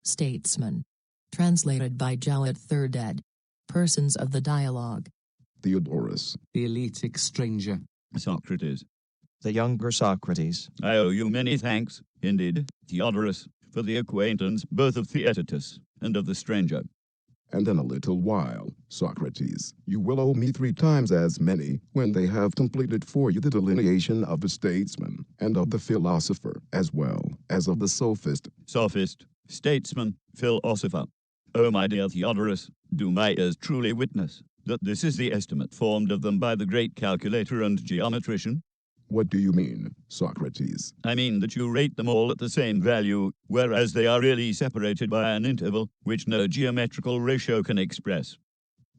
Statesman. Translated by Jowett, 3rd ed. Persons of the Dialogue. Theodorus. The Eleatic Stranger. Socrates. The younger Socrates. I owe you many thanks, indeed, Theodorus, for the acquaintance both of Theaetetus and of the stranger. And in a little while, Socrates, you will owe me 3 times as many, when they have completed for you the delineation of the statesman, and of the philosopher, as well as of the sophist. Sophist, statesman, philosopher. O my dear Theodorus, do my ears truly witness that this is the estimate formed of them by the great calculator and geometrician? What do you mean, Socrates? I mean that you rate them all at the same value, whereas they are really separated by an interval which no geometrical ratio can express.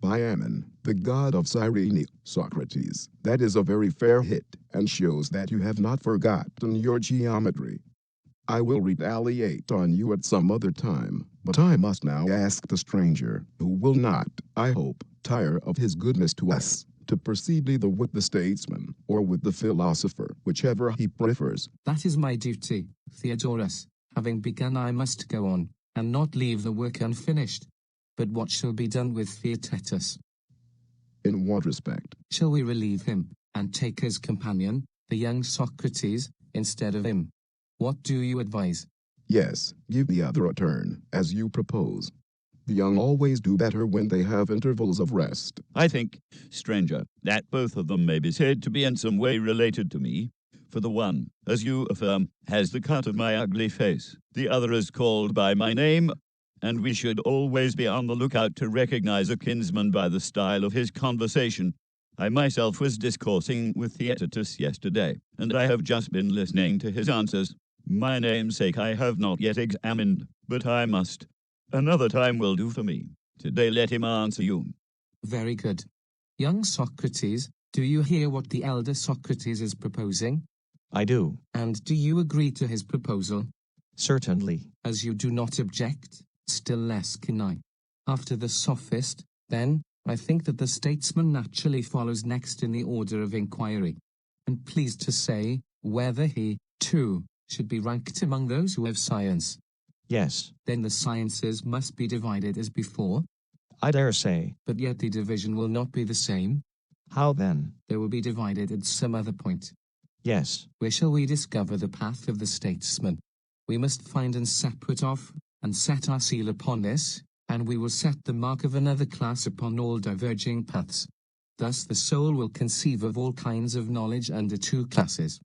By Ammon, the god of Cyrene, Socrates, that is a very fair hit, and shows that you have not forgotten your geometry. I will retaliate on you at some other time, but I must now ask the stranger, who will not, I hope, tire of his goodness to us, to proceed either with the statesman, or with the philosopher, whichever he prefers. That is my duty, Theodorus. Having begun I must go on, and not leave the work unfinished. But what shall be done with Theaetetus? In what respect? Shall we relieve him, and take his companion, the young Socrates, instead of him? What do you advise? Yes, give the other a turn, as you propose. The young always do better when they have intervals of rest. I think, stranger, that both of them may be said to be in some way related to me. For the one, as you affirm, has the cut of my ugly face, the other is called by my name, and we should always be on the lookout to recognize a kinsman by the style of his conversation. I myself was discoursing with Theaetetus yesterday, and I have just been listening to his answers. My namesake I have not yet examined, but I must. Another time will do for me. Today let him answer you. Very good. Young Socrates, do you hear what the elder Socrates is proposing? I do. And do you agree to his proposal? Certainly. As you do not object, still less can I. After the sophist, then, I think that the statesman naturally follows next in the order of inquiry. And pleased to say, whether he, too, should be ranked among those who have science. Yes. Then the sciences must be divided as before. I dare say. But yet the division will not be the same. How then? They will be divided at some other point. Yes. Where shall we discover the path of the statesman? We must find and separate off, and set our seal upon this, and we will set the mark of another class upon all diverging paths. Thus the soul will conceive of all kinds of knowledge under 2 classes.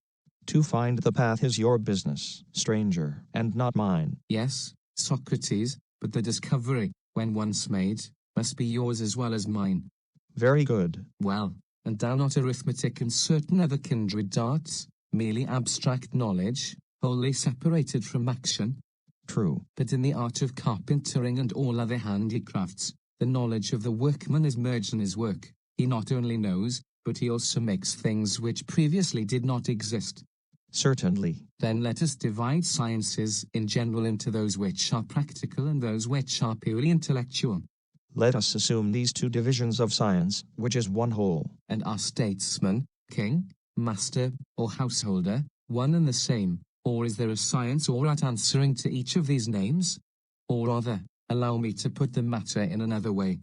To find the path is your business, stranger, and not mine. Yes, Socrates, but the discovery, when once made, must be yours as well as mine. Very good. Well, and thou not arithmetic and certain other kindred darts, merely abstract knowledge, wholly separated from action? True. But in the art of carpentering and all other handicrafts, the knowledge of the workman is merged in his work. He not only knows, but he also makes things which previously did not exist. Certainly. Then let us divide sciences in general into those which are practical and those which are purely intellectual. Let us assume these 2 divisions of science, which is one whole. And are statesman, king, master, or householder, one and the same? Or is there a science or art answering to each of these names? Or rather, allow me to put the matter in another way.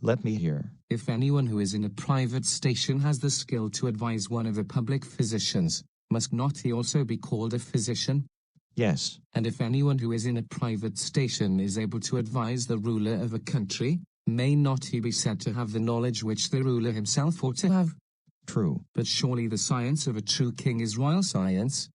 Let me hear. If anyone who is in a private station has the skill to advise one of the public physicians, must not he also be called a physician? Yes. And if anyone who is in a private station is able to advise the ruler of a country, may not he be said to have the knowledge which the ruler himself ought to have? True. But surely the science of a true king is royal science?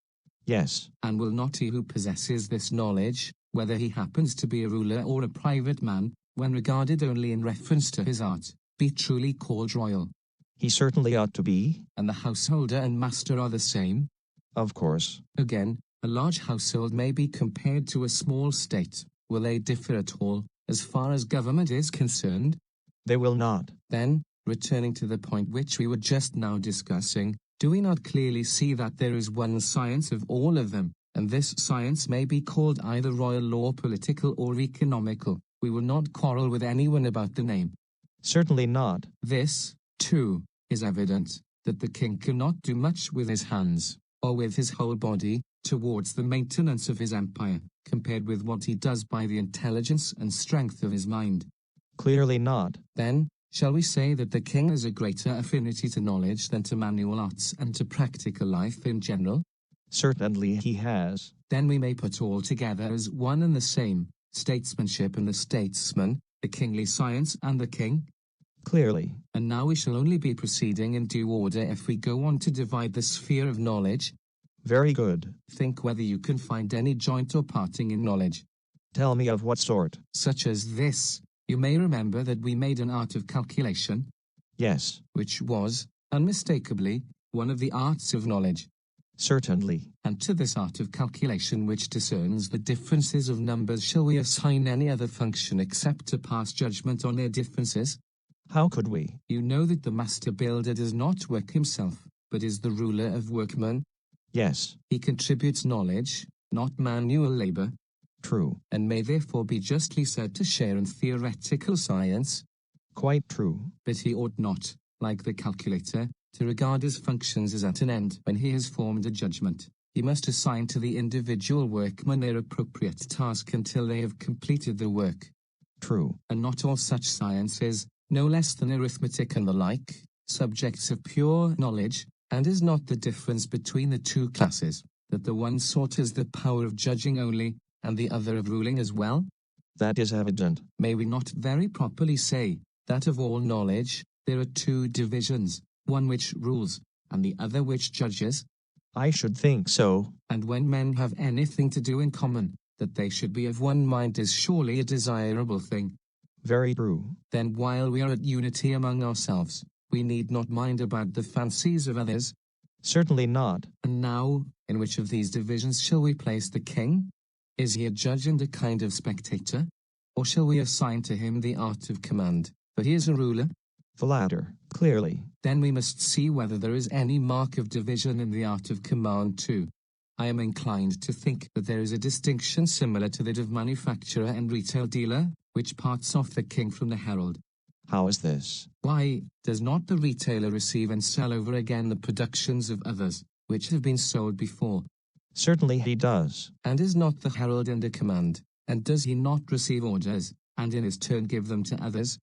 Yes. And will not he who possesses this knowledge, whether he happens to be a ruler or a private man, when regarded only in reference to his art, be truly called royal? He certainly ought to be. And the householder and master are the same? Of course. Again, a large household may be compared to a small state. Will they differ at all, as far as government is concerned? They will not. Then, returning to the point which we were just now discussing, do we not clearly see that there is one science of all of them, and this science may be called either royal law, political, or economical? We will not quarrel with anyone about the name. Certainly not. This, too, is evident, that the king cannot do much with his hands, or with his whole body, towards the maintenance of his empire, compared with what he does by the intelligence and strength of his mind? Clearly not. Then, shall we say that the king has a greater affinity to knowledge than to manual arts and to practical life in general? Certainly he has. Then we may put all together as one and the same, statesmanship and the statesman, the kingly science and the king. Clearly. And now we shall only be proceeding in due order if we go on to divide the sphere of knowledge. Very good. Think whether you can find any joint or parting in knowledge. Tell me of what sort. Such as this. You may remember that we made an art of calculation. Yes. Which was, unmistakably, one of the arts of knowledge. Certainly. And to this art of calculation which discerns the differences of numbers shall we assign any other function except to pass judgment on their differences? How could we? You know that the master builder does not work himself, but is the ruler of workmen. Yes. He contributes knowledge, not manual labor. True. And may therefore be justly said to share in theoretical science. Quite true. But he ought not, like the calculator, to regard his functions as at an end when he has formed a judgment. He must assign to the individual workman their appropriate task until they have completed the work. True. And not all such sciences, no less than arithmetic and the like, subjects of pure knowledge, and is not the difference between the two classes, that the one sort has the power of judging only, and the other of ruling as well? That is evident. May we not very properly say, that of all knowledge, there are two divisions, one which rules, and the other which judges? I should think so. And when men have anything to do in common, that they should be of one mind is surely a desirable thing. Very true. Then while we are at unity among ourselves, we need not mind about the fancies of others. Certainly not. And now, in which of these divisions shall we place the king? Is he a judge and a kind of spectator? Or shall we assign to him the art of command, for he is a ruler? The latter, clearly. Then we must see whether there is any mark of division in the art of command too. I am inclined to think that there is a distinction similar to that of manufacturer and retail dealer, which parts off the king from the herald. How is this? Why, does not the retailer receive and sell over again the productions of others, which have been sold before? Certainly he does. And is not the herald under command, and does he not receive orders, and in his turn give them to others?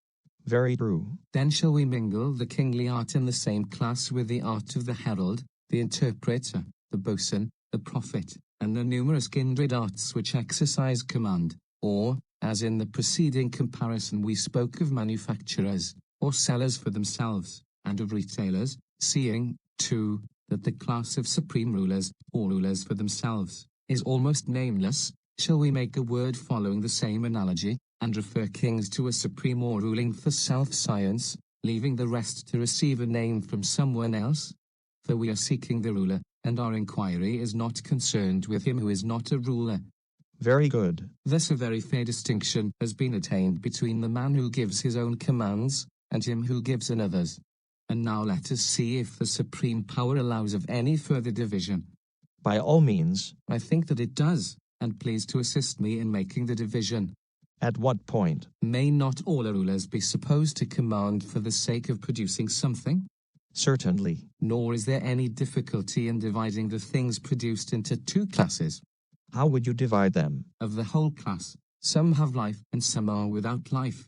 Very true. Then shall we mingle the kingly art in the same class with the art of the herald, the interpreter, the boatswain, the prophet, and the numerous kindred arts which exercise command, or, as in the preceding comparison we spoke of manufacturers, or sellers for themselves, and of retailers, seeing, too, that the class of supreme rulers, or rulers for themselves, is almost nameless, shall we make a word following the same analogy, and refer kings to a supreme or ruling for self-science, leaving the rest to receive a name from someone else? For we are seeking the ruler, and our inquiry is not concerned with him who is not a ruler. Very good. Thus a very fair distinction has been attained between the man who gives his own commands, and him who gives another's. And now let us see if the supreme power allows of any further division. By all means. I think that it does, and please to assist me in making the division. At what point? May not all rulers be supposed to command for the sake of producing something? Certainly. Nor is there any difficulty in dividing the things produced into two classes. How would you divide them? Of the whole class, some have life and some are without life.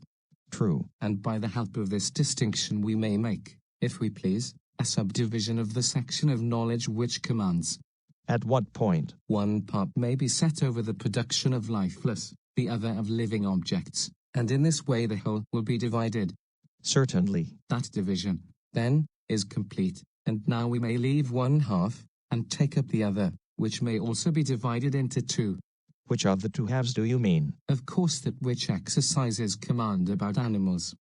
True. And by the help of this distinction we may make, if we please, a subdivision of the section of knowledge which commands. At what point? One part may be set over the production of lifeless, the other of living objects, and in this way the whole will be divided. Certainly. That division, then, is complete, and now we may leave one half, and take up the other, which may also be divided into two. Which of the two halves do you mean? Of course that which exercises command about animals.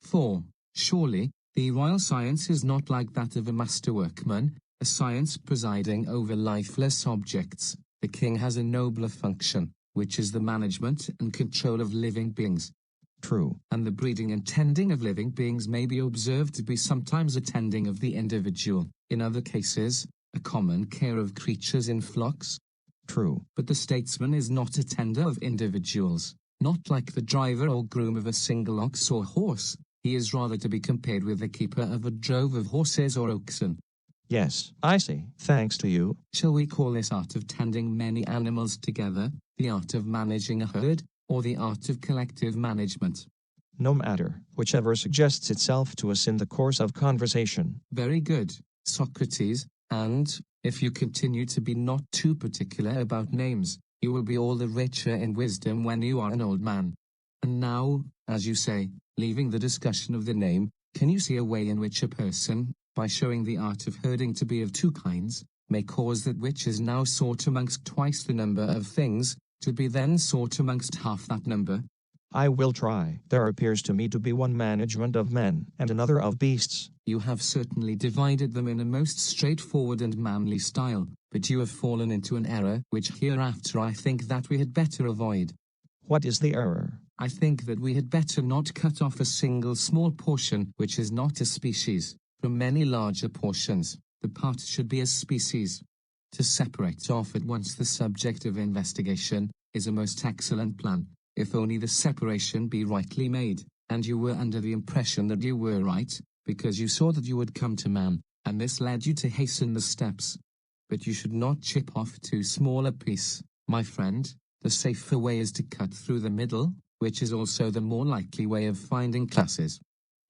For, surely, the royal science is not like that of a master workman, a science presiding over lifeless objects. The king has a nobler function, which is the management and control of living beings. True. And the breeding and tending of living beings may be observed to be sometimes a tending of the individual, in other cases, a common care of creatures in flocks. True. But the statesman is not a tender of individuals, not like the driver or groom of a single ox or horse. He is rather to be compared with the keeper of a drove of horses or oxen. Yes, I see. Thanks to you. Shall we call this art of tending many animals together, the art of managing a herd, or the art of collective management? No matter, whichever suggests itself to us in the course of conversation. Very good, Socrates, and, if you continue to be not too particular about names, you will be all the richer in wisdom when you are an old man. And now, as you say, leaving the discussion of the name, can you see a way in which a person, by showing the art of herding to be of two kinds, may cause that which is now sought amongst twice the number of things, to be then sought amongst half that number? I will try. There appears to me to be one management of men, and another of beasts. You have certainly divided them in a most straightforward and manly style, but you have fallen into an error which hereafter I think that we had better avoid. What is the error? I think that we had better not cut off a single small portion which is not a species, from many larger portions. The part should be a species. To separate off at once the subject of investigation is a most excellent plan, if only the separation be rightly made, and you were under the impression that you were right, because you saw that you would come to man, and this led you to hasten the steps. But you should not chip off too small a piece, my friend. The safer way is to cut through the middle, which is also the more likely way of finding classes.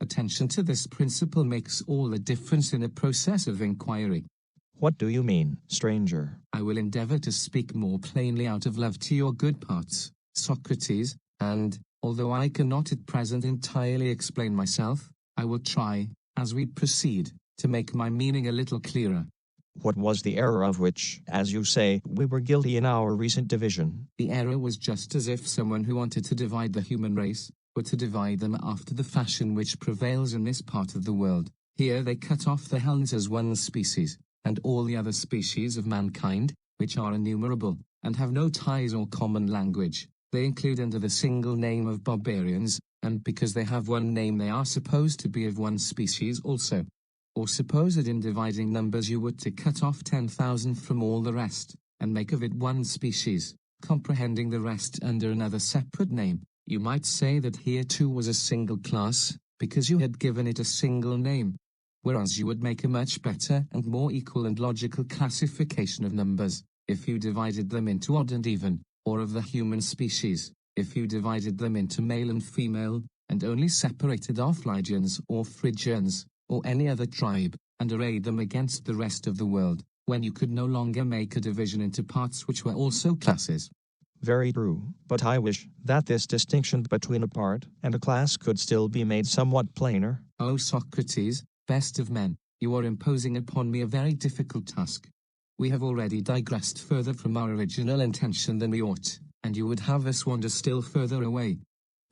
Attention to this principle makes all the difference in a process of inquiry. What do you mean, stranger? I will endeavor to speak more plainly out of love to your good parts, Socrates, and, although I cannot at present entirely explain myself, I will try, as we proceed, to make my meaning a little clearer. What was the error of which, as you say, we were guilty in our recent division? The error was just as if someone who wanted to divide the human race were to divide them after the fashion which prevails in this part of the world. Here they cut off the Hellenes as one species, and all the other species of mankind, which are innumerable, and have no ties or common language, they include under the single name of barbarians, and because they have one name they are supposed to be of one species also. Or suppose that in dividing numbers you were to cut off 10,000 from all the rest, and make of it one species, comprehending the rest under another separate name. You might say that here too was a single class, because you had given it a single name. Whereas you would make a much better and more equal and logical classification of numbers, if you divided them into odd and even, or of the human species, if you divided them into male and female, and only separated off Lydians or Phrygians, or any other tribe, and arrayed them against the rest of the world, when you could no longer make a division into parts which were also classes. Very true, but I wish that this distinction between a part and a class could still be made somewhat plainer. O Socrates, best of men, you are imposing upon me a very difficult task. We have already digressed further from our original intention than we ought, and you would have us wander still further away.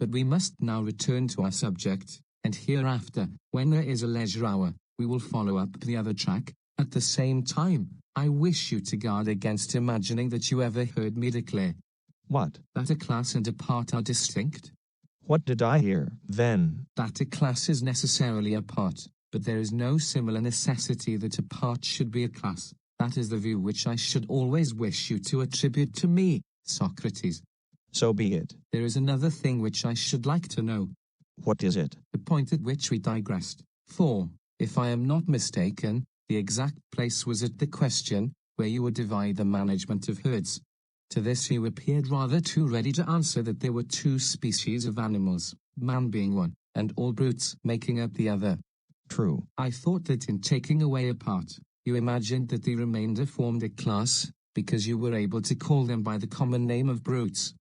But we must now return to our subject, and hereafter, when there is a leisure hour, we will follow up the other track. At the same time, I wish you to guard against imagining that you ever heard me declare. What? That a class and a part are distinct. What did I hear, then? That a class is necessarily a part, but there is no similar necessity that a part should be a class. That is the view which I should always wish you to attribute to me, Socrates. So be it. There is another thing which I should like to know. What is it? The point at which we digressed. For, if I am not mistaken, the exact place was at the question, where you would divide the management of herds. To this you appeared rather too ready to answer that there were two species of animals, man being one, and all brutes making up the other. True. I thought that in taking away a part, you imagined that the remainder formed a class, because you were able to call them by the common name of brutes.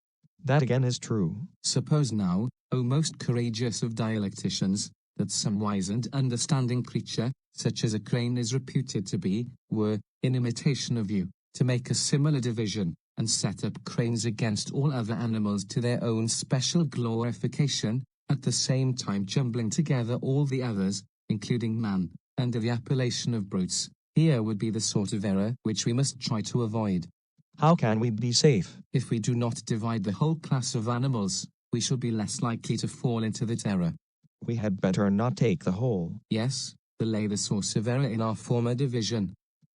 That again is true. Suppose now, O most courageous of dialecticians, that some wise and understanding creature, such as a crane is reputed to be, were, in imitation of you, to make a similar division, and set up cranes against all other animals to their own special glorification, at the same time jumbling together all the others, including man, under the appellation of brutes. Here would be the sort of error which we must try to avoid. How can we be safe? If we do not divide the whole class of animals, we shall be less likely to fall into that error. We had better not take the whole. Yes, the lay the source of error in our former division.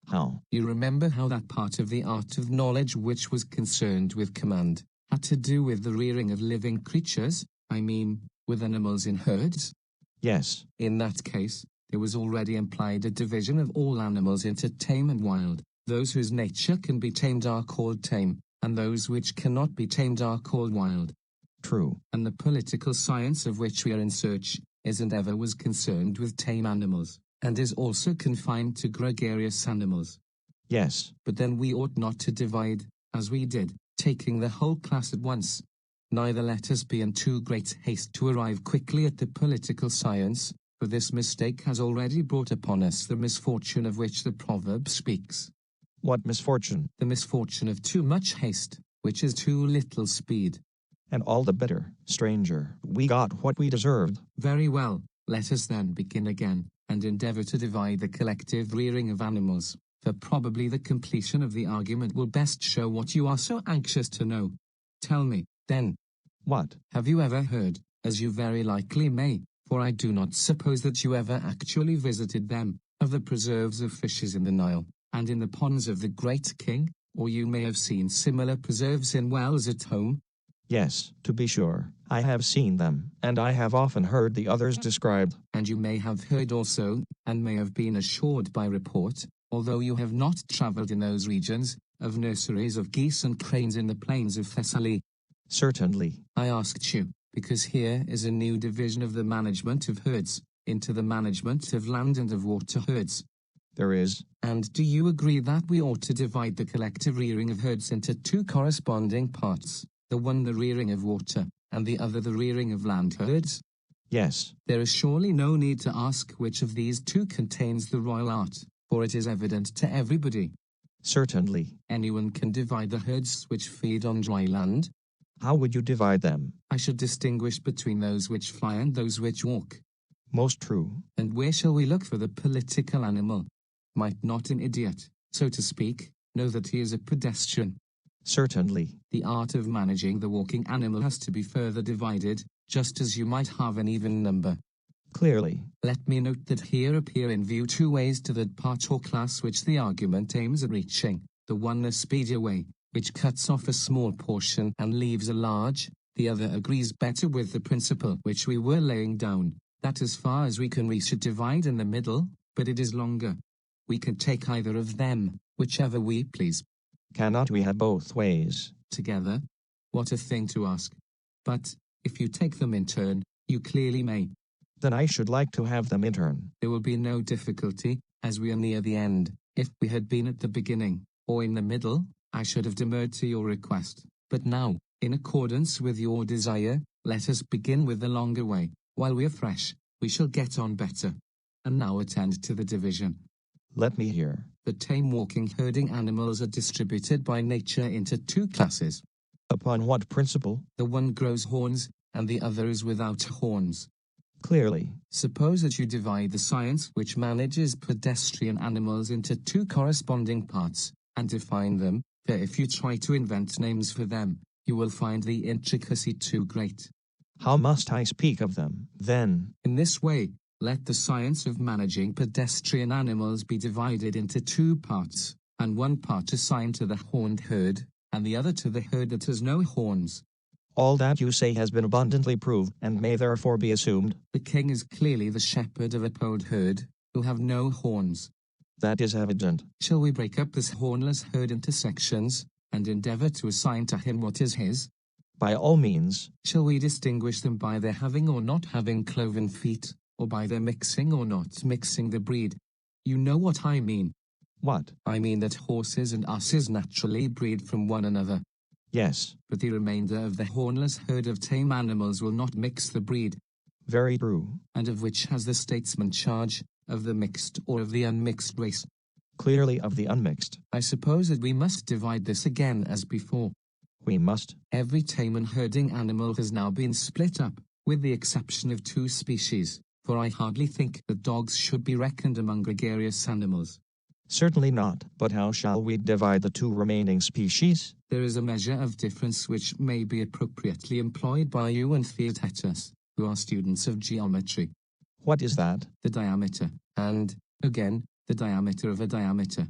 How? You remember how that part of the art of knowledge which was concerned with command had to do with the rearing of living creatures, I mean, with animals in herds? Yes. In that case, there was already implied a division of all animals into tame and wild. Those whose nature can be tamed are called tame, and those which cannot be tamed are called wild. True. And the political science of which we are in search is and ever was concerned with tame animals, and is also confined to gregarious animals. Yes. But then we ought not to divide, as we did, taking the whole class at once. Neither let us be in too great haste to arrive quickly at the political science, for this mistake has already brought upon us the misfortune of which the proverb speaks. What misfortune? The misfortune of too much haste, which is too little speed. And all the better, stranger, we got what we deserved. Very well, let us then begin again, and endeavor to divide the collective rearing of animals, for probably the completion of the argument will best show what you are so anxious to know. Tell me, then. What? Have you ever heard, as you very likely may, for I do not suppose that you ever actually visited them, of the preserves of fishes in the Nile, and in the ponds of the Great King, or you may have seen similar preserves in wells at home? Yes, to be sure, I have seen them, and I have often heard the others described. And you may have heard also, and may have been assured by report, although you have not travelled in those regions, of nurseries of geese and cranes in the plains of Thessaly. Certainly. I asked you, because here is a new division of the management of herds, into the management of land and of water herds. There is. And do you agree that we ought to divide the collective rearing of herds into two corresponding parts, the one the rearing of water, and the other the rearing of land herds? Yes. There is surely no need to ask which of these two contains the royal art, for it is evident to everybody. Certainly. Anyone can divide the herds which feed on dry land. How would you divide them? I should distinguish between those which fly and those which walk. Most true. And where shall we look for the political animal? Might not an idiot, so to speak, know that he is a pedestrian? Certainly. The art of managing the walking animal has to be further divided, just as you might have an even number. Clearly. Let me note that here appear in view two ways to that part or class which the argument aims at reaching, the one a speedier way, which cuts off a small portion and leaves a large, the other agrees better with the principle which we were laying down, that as far as we can we should divide in the middle, but it is longer. We can take either of them, whichever we please. Cannot we have both ways? Together? What a thing to ask. But, if you take them in turn, you clearly may. Then I should like to have them in turn. There will be no difficulty, as we are near the end. If we had been at the beginning, or in the middle, I should have demurred to your request. But now, in accordance with your desire, let us begin with the longer way. While we are fresh, we shall get on better. And now attend to the division. Let me hear. The tame walking herding animals are distributed by nature into two classes. Upon what principle? The one grows horns, and the other is without horns. Clearly. Suppose that you divide the science which manages pedestrian animals into two corresponding parts, and define them, for if you try to invent names for them, you will find the intricacy too great. How must I speak of them, then? In this way, let the science of managing pedestrian animals be divided into two parts, and one part assigned to the horned herd, and the other to the herd that has no horns. All that you say has been abundantly proved, and may therefore be assumed. The king is clearly the shepherd of a polled herd, who have no horns. That is evident. Shall we break up this hornless herd into sections, and endeavor to assign to him what is his? By all means. Shall we distinguish them by their having or not having cloven feet, or by their mixing or not mixing the breed? You know what I mean. What? I mean that horses and asses naturally breed from one another. Yes. But the remainder of the hornless herd of tame animals will not mix the breed. Very true. And of which has the statesman charge, of the mixed or of the unmixed race? Clearly of the unmixed. I suppose that we must divide this again as before. We must. Every tame and herding animal has now been split up, with the exception of two species, for I hardly think that dogs should be reckoned among gregarious animals. Certainly not, but how shall we divide the two remaining species? There is a measure of difference which may be appropriately employed by you and Theaetetus, who are students of geometry. What is that? The diameter, and, again, the diameter of a diameter.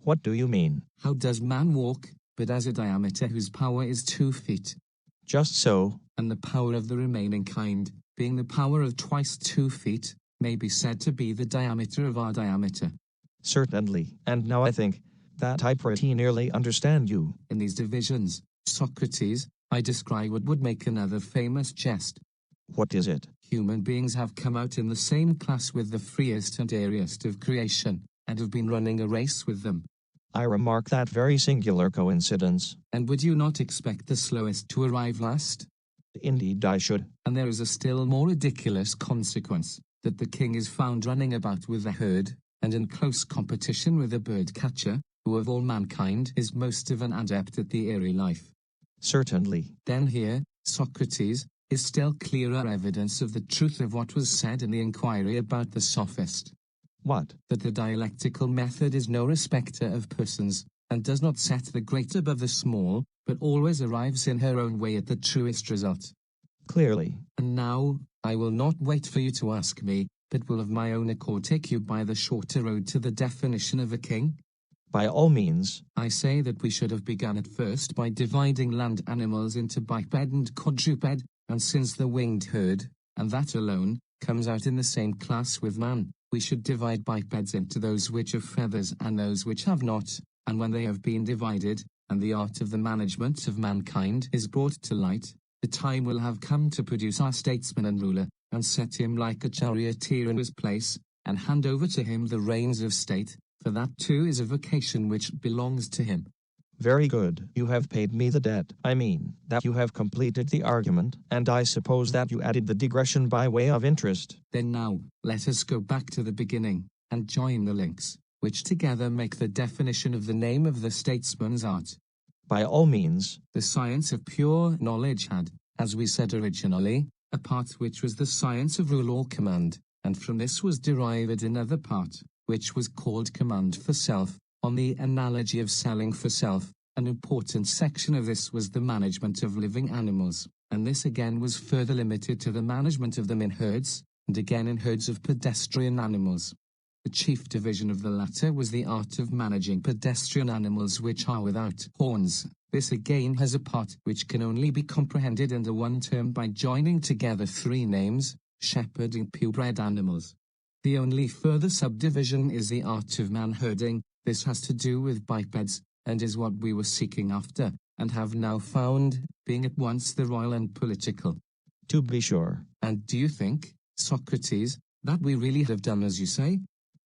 What do you mean? How does man walk, but as a diameter whose power is 2 feet? Just so. And the power of the remaining kind, being the power of twice 2 feet, may be said to be the diameter of our diameter. Certainly, and now I think that I pretty nearly understand you. In these divisions, Socrates, I descry what would make another famous jest. What is it? Human beings have come out in the same class with the freest and airiest of creation, and have been running a race with them. I remark that very singular coincidence. And would you not expect the slowest to arrive last? Indeed I should. And there is a still more ridiculous consequence, that the king is found running about with the herd, and in close competition with the bird-catcher, who of all mankind is most of an adept at the airy life. Certainly. Then here, Socrates, is still clearer evidence of the truth of what was said in the inquiry about the Sophist. What? That the dialectical method is no respecter of persons, and does not set the great above the small, but always arrives in her own way at the truest result. Clearly. And now, I will not wait for you to ask me, but will of my own accord take you by the shorter road to the definition of a king. By all means. I say that we should have begun at first by dividing land animals into biped and quadruped, and since the winged herd, and that alone, comes out in the same class with man, we should divide bipeds into those which have feathers and those which have not, and when they have been divided, and the art of the management of mankind is brought to light, the time will have come to produce our statesman and ruler, and set him like a charioteer in his place, and hand over to him the reins of state, for that too is a vocation which belongs to him. Very good. You have paid me the debt. I mean, that you have completed the argument, and I suppose that you added the digression by way of interest. Then now, let us go back to the beginning, and join the links, which together make the definition of the name of the statesman's art. By all means. The science of pure knowledge had, as we said originally, a part which was the science of rule or command, and from this was derived another part, which was called command for self, on the analogy of selling for self. An important section of this was the management of living animals, and this again was further limited to the management of them in herds, and again in herds of pedestrian animals. The chief division of the latter was the art of managing pedestrian animals which are without horns. This again has a part which can only be comprehended under one term by joining together three names, shepherding purebred animals. The only further subdivision is the art of man-herding. This has to do with bipeds, and is what we were seeking after, and have now found, being at once the royal and political. To be sure. And do you think, Socrates, that we really have done as you say?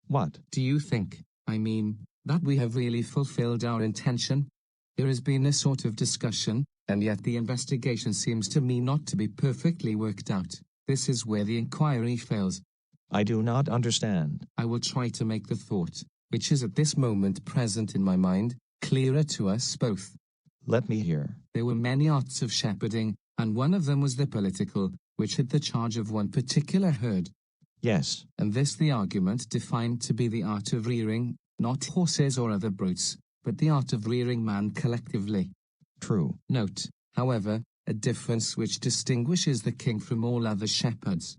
What? Do you think, I mean, that we have really fulfilled our intention? There has been a sort of discussion, and yet the investigation seems to me not to be perfectly worked out. This is where the inquiry fails. I do not understand. I will try to make the thought, which is at this moment present in my mind, clearer to us both. Let me hear. There were many arts of shepherding, and one of them was the political, which had the charge of one particular herd. Yes. And this the argument defined to be the art of rearing, not horses or other brutes, but the art of rearing man collectively. True. Note, however, a difference which distinguishes the king from all other shepherds.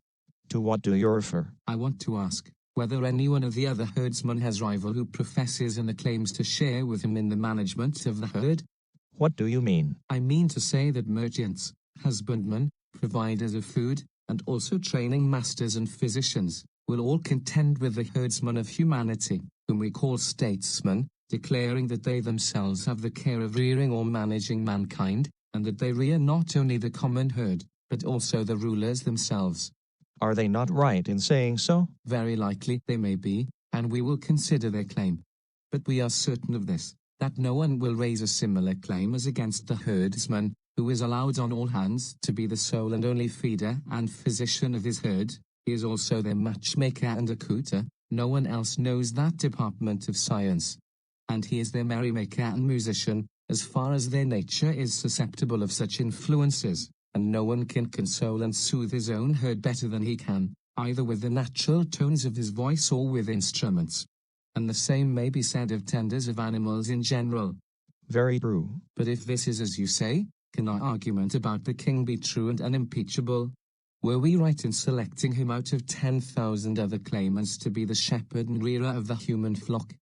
To what do you refer? I want to ask whether any one of the other herdsmen has rival who professes and claims to share with him in the management of the herd. What do you mean? I mean to say that merchants, husbandmen, providers of food, and also training masters and physicians, will all contend with the herdsmen of humanity, whom we call statesmen, declaring that they themselves have the care of rearing or managing mankind, and that they rear not only the common herd, but also the rulers themselves. Are they not right in saying so? Very likely they may be, and we will consider their claim. But we are certain of this, that no one will raise a similar claim as against the herdsman, who is allowed on all hands to be the sole and only feeder and physician of his herd. He is also their matchmaker and accoutler. No one else knows that department of science. And he is their merrymaker and musician, as far as their nature is susceptible of such influences, and no one can console and soothe his own herd better than he can, either with the natural tones of his voice or with instruments. And the same may be said of tenders of animals in general. Very true. But if this is as you say, can our argument about the king be true and unimpeachable? Were we right in selecting him out of 10,000 other claimants to be the shepherd and rearer of the human flock?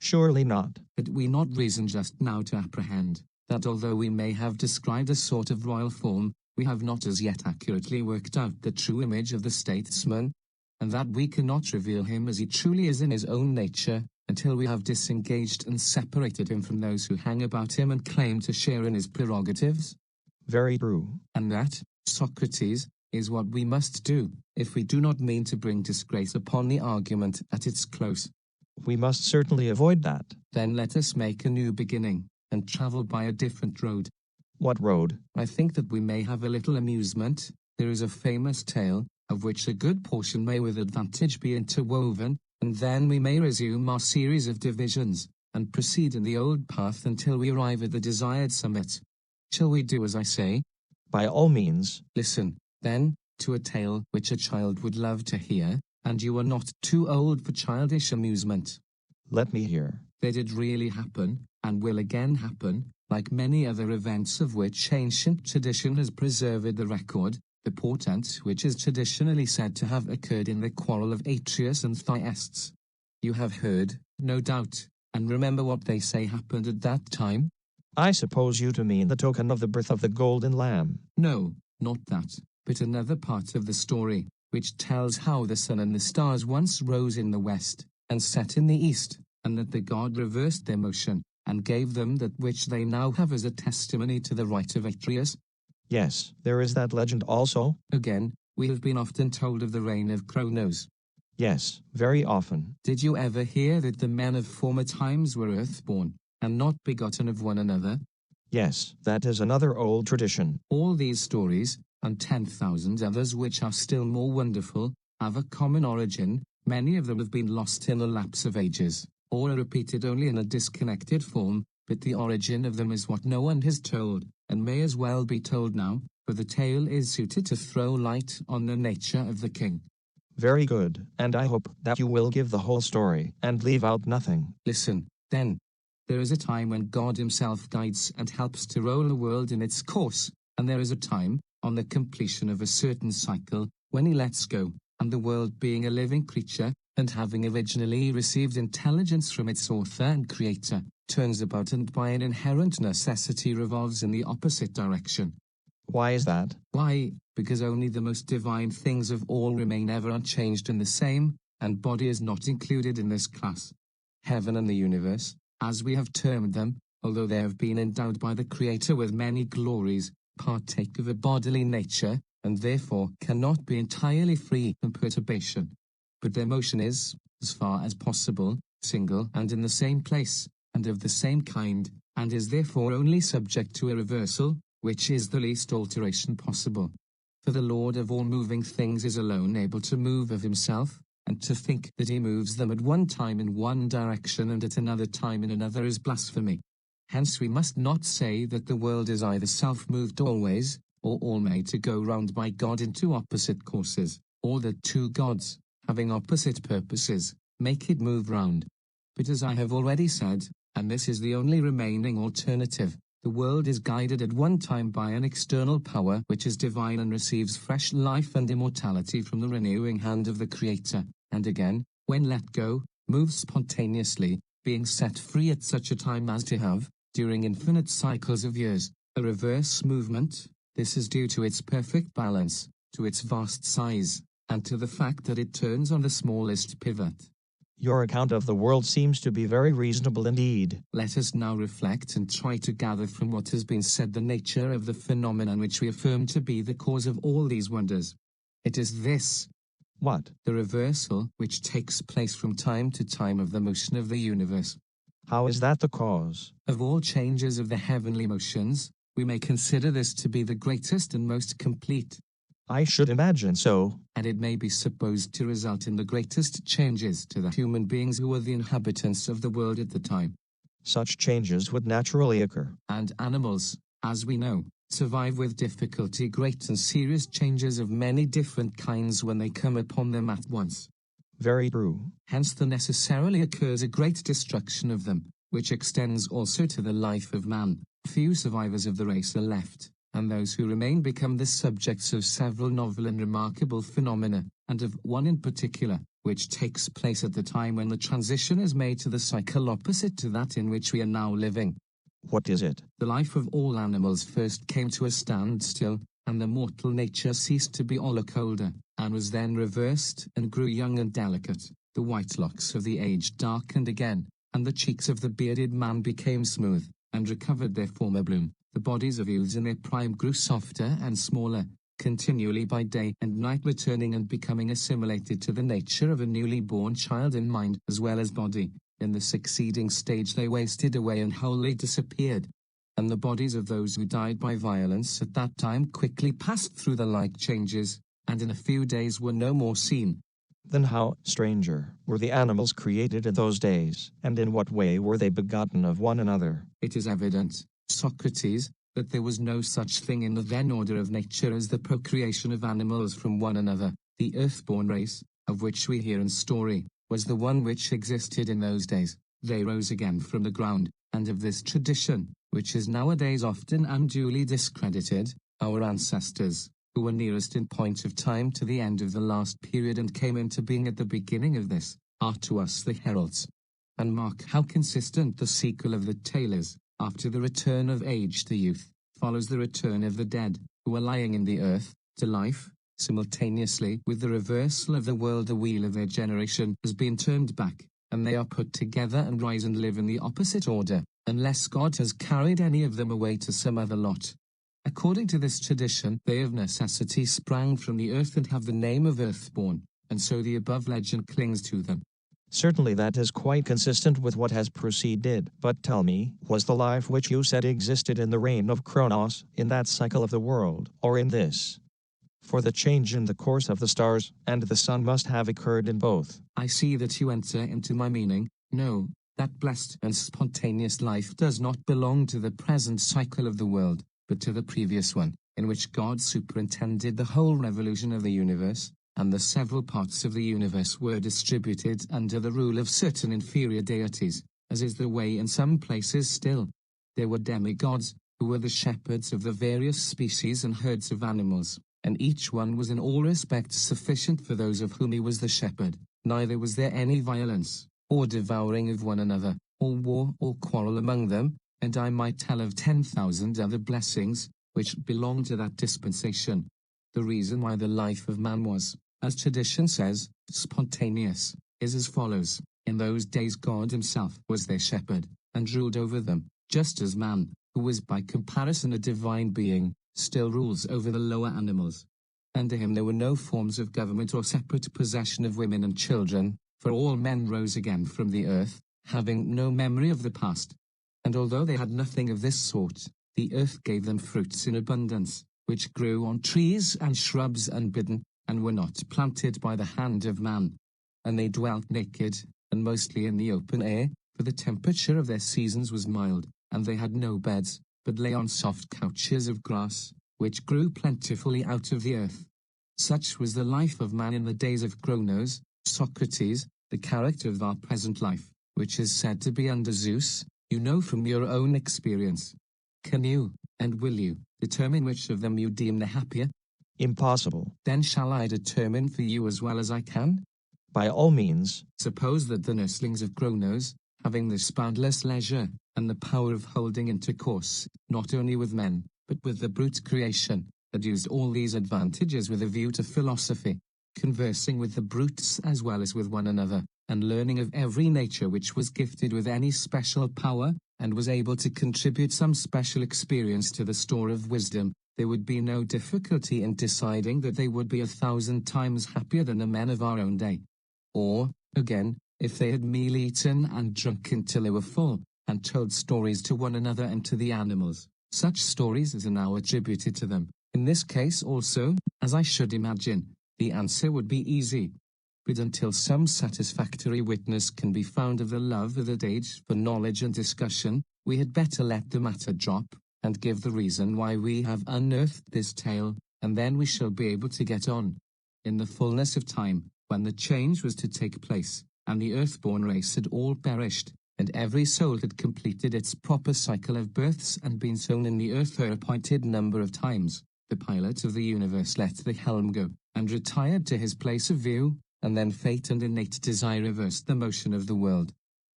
Surely not. Had we not reason just now to apprehend, that although we may have described a sort of royal form, we have not as yet accurately worked out the true image of the statesman? and that we cannot reveal him as he truly is in his own nature, until we have disengaged and separated him from those who hang about him and claim to share in his prerogatives? Very true. And that, Socrates, is what we must do, if we do not mean to bring disgrace upon the argument at its close. We must certainly avoid that. Then let us make a new beginning, and travel by a different road. What road? I think that we may have a little amusement. There is a famous tale, of which a good portion may with advantage be interwoven, and then we may resume our series of divisions, and proceed in the old path until we arrive at the desired summit. Shall we do as I say? By all means. Listen, then, to a tale which a child would love to hear, and you are not too old for childish amusement. Let me hear. There did really happen, and will again happen, like many other events of which ancient tradition has preserved the record, the portent which is traditionally said to have occurred in the quarrel of Atreus and Theaetetus. You have heard, no doubt, and remember what they say happened at that time? I suppose you to mean the token of the birth of the golden lamb. No, not that, but another part of the story, which tells how the sun and the stars once rose in the west, and set in the east, and that the god reversed their motion, and gave them that which they now have as a testimony to the right of Atreus. Yes, there is that legend also. Again, we have been often told of the reign of Cronos. Yes, very often. Did you ever hear that the men of former times were earthborn, and not begotten of one another? Yes, that is another old tradition. All these stories, and 10,000 others which are still more wonderful, have a common origin. Many of them have been lost in the lapse of ages, or are repeated only in a disconnected form, but the origin of them is what no one has told, and may as well be told now, for the tale is suited to throw light on the nature of the king. Very good, and I hope that you will give the whole story, and leave out nothing. Listen, then. There is a time when God himself guides and helps to roll the world in its course, and there is a time, on the completion of a certain cycle, when he lets go, and the world being a living creature, and having originally received intelligence from its author and creator, turns about and by an inherent necessity revolves in the opposite direction. Why is that? Why, because only the most divine things of all remain ever unchanged and the same, and body is not included in this class. Heaven and the universe, as we have termed them, although they have been endowed by the Creator with many glories, partake of a bodily nature, and therefore cannot be entirely free from perturbation. But their motion is, as far as possible, single and in the same place, and of the same kind, and is therefore only subject to a reversal, which is the least alteration possible. For the Lord of all moving things is alone able to move of himself, and to think that he moves them at one time in one direction and at another time in another is blasphemy. Hence we must not say that the world is either self-moved always, or all made to go round by God in two opposite courses, or that two gods, having opposite purposes, make it move round. But as I have already said, and this is the only remaining alternative, the world is guided at one time by an external power which is divine and receives fresh life and immortality from the renewing hand of the Creator, and again, when let go, moves spontaneously, being set free at such a time as to have, during infinite cycles of years, a reverse movement. This is due to its perfect balance, to its vast size, and to the fact that it turns on the smallest pivot. Your account of the world seems to be very reasonable indeed. Let us now reflect and try to gather from what has been said the nature of the phenomenon which we affirm to be the cause of all these wonders. It is this. What? The reversal which takes place from time to time of the motion of the universe. How is that the cause? Of all changes of the heavenly motions, we may consider this to be the greatest and most complete. I should imagine so. And it may be supposed to result in the greatest changes to the human beings who were the inhabitants of the world at the time. Such changes would naturally occur. And animals, as we know, survive with difficulty great and serious changes of many different kinds when they come upon them at once. Very true. Hence there necessarily occurs a great destruction of them, which extends also to the life of man. Few survivors of the race are left, and those who remain become the subjects of several novel and remarkable phenomena, and of one in particular, which takes place at the time when the transition is made to the cycle opposite to that in which we are now living. What is it? The life of all animals first came to a standstill, and the mortal nature ceased to be all colder, and was then reversed, and grew young and delicate. The white locks of the aged darkened again, and the cheeks of the bearded man became smooth, and recovered their former bloom. The bodies of youths in their prime grew softer and smaller, continually by day and night returning and becoming assimilated to the nature of a newly born child in mind as well as body. In the succeeding stage they wasted away and wholly disappeared. And the bodies of those who died by violence at that time quickly passed through the like changes, and in a few days were no more seen. Then how, stranger, were the animals created in those days, and in what way were they begotten of one another? It is evident, Socrates, that there was no such thing in the then order of nature as the procreation of animals from one another. The earthborn race, of which we hear in story, was the one which existed in those days. They rose again from the ground, and of this tradition, which is nowadays often unduly discredited, our ancestors, who were nearest in point of time to the end of the last period and came into being at the beginning of this, are to us the heralds. And mark how consistent the sequel of the tale is. After the return of age to youth, follows the return of the dead, who are lying in the earth, to life. Simultaneously with the reversal of the world, the wheel of their generation has been turned back, and they are put together and rise and live in the opposite order, unless God has carried any of them away to some other lot. According to this tradition, they of necessity sprang from the earth and have the name of earthborn, and so the above legend clings to them. Certainly that is quite consistent with what has proceeded, but tell me, was the life which you said existed in the reign of Kronos, in that cycle of the world, or in this? For the change in the course of the stars and the sun must have occurred in both. I see that you enter into my meaning. No, that blessed and spontaneous life does not belong to the present cycle of the world, but to the previous one, in which God superintended the whole revolution of the universe, and the several parts of the universe were distributed under the rule of certain inferior deities, as is the way in some places still. There were demigods, who were the shepherds of the various species and herds of animals, and each one was in all respects sufficient for those of whom he was the shepherd. Neither was there any violence, or devouring of one another, or war or quarrel among them, and I might tell of 10,000 other blessings, which belonged to that dispensation. The reason why the life of man was, as tradition says, spontaneous, is as follows. In those days God himself was their shepherd, and ruled over them, just as man, who was by comparison a divine being, still rules over the lower animals. Under him there were no forms of government or separate possession of women and children, for all men rose again from the earth, having no memory of the past. And although they had nothing of this sort, the earth gave them fruits in abundance, which grew on trees and shrubs unbidden, and were not planted by the hand of man. And they dwelt naked, and mostly in the open air, for the temperature of their seasons was mild, and they had no beds, but lay on soft couches of grass, which grew plentifully out of the earth. Such was the life of man in the days of Kronos. Socrates, the character of our present life, which is said to be under Zeus, you know from your own experience. Can you, and will you, determine which of them you deem the happier? Impossible. Then shall I determine for you as well as I can? By all means. Suppose that the nurslings of Kronos, having this boundless leisure, and the power of holding intercourse, not only with men, but with the brute creation, had used all these advantages with a view to philosophy, conversing with the brutes as well as with one another, and learning of every nature which was gifted with any special power, and was able to contribute some special experience to the store of wisdom, there would be no difficulty in deciding that they would be 1,000 times happier than the men of our own day. Or, again, if they had merely eaten and drunken till they were full, and told stories to one another and to the animals, such stories as are now attributed to them. In this case also, as I should imagine, the answer would be easy. But until some satisfactory witness can be found of the love of that age for knowledge and discussion, we had better let the matter drop, and give the reason why we have unearthed this tale, and then we shall be able to get on. In the fullness of time, when the change was to take place, and the earthborn race had all perished, and every soul had completed its proper cycle of births and been sown in the earth her appointed number of times, the pilot of the universe let the helm go, and retired to his place of view, and then fate and innate desire reversed the motion of the world.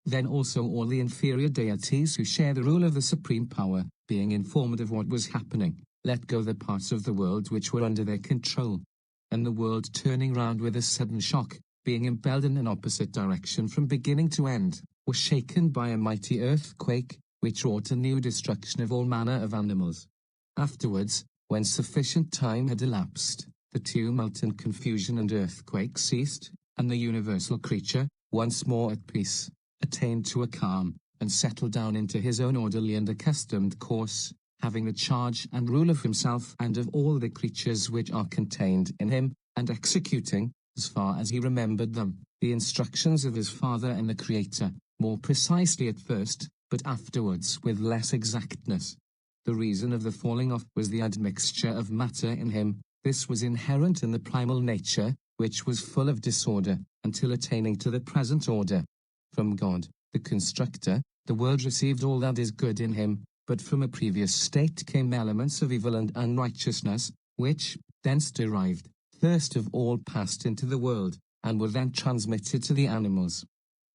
Then also all the inferior deities who share the rule of the supreme power, being informed of what was happening, let go the parts of the world which were under their control. And the world turning round with a sudden shock, being impelled in an opposite direction from beginning to end, was shaken by a mighty earthquake, which wrought a new destruction of all manner of animals. Afterwards, when sufficient time had elapsed, the tumult and confusion and earthquake ceased, and the universal creature, once more at peace, attained to a calm, and settled down into his own orderly and accustomed course, having the charge and rule of himself and of all the creatures which are contained in him, and executing, as far as he remembered them, the instructions of his Father and the Creator, more precisely at first, but afterwards with less exactness. The reason of the falling off was the admixture of matter in him. This was inherent in the primal nature, which was full of disorder, until attaining to the present order. From God, the constructor, the world received all that is good in him, but from a previous state came elements of evil and unrighteousness, which, thence derived, first of all passed into the world, and were then transmitted to the animals.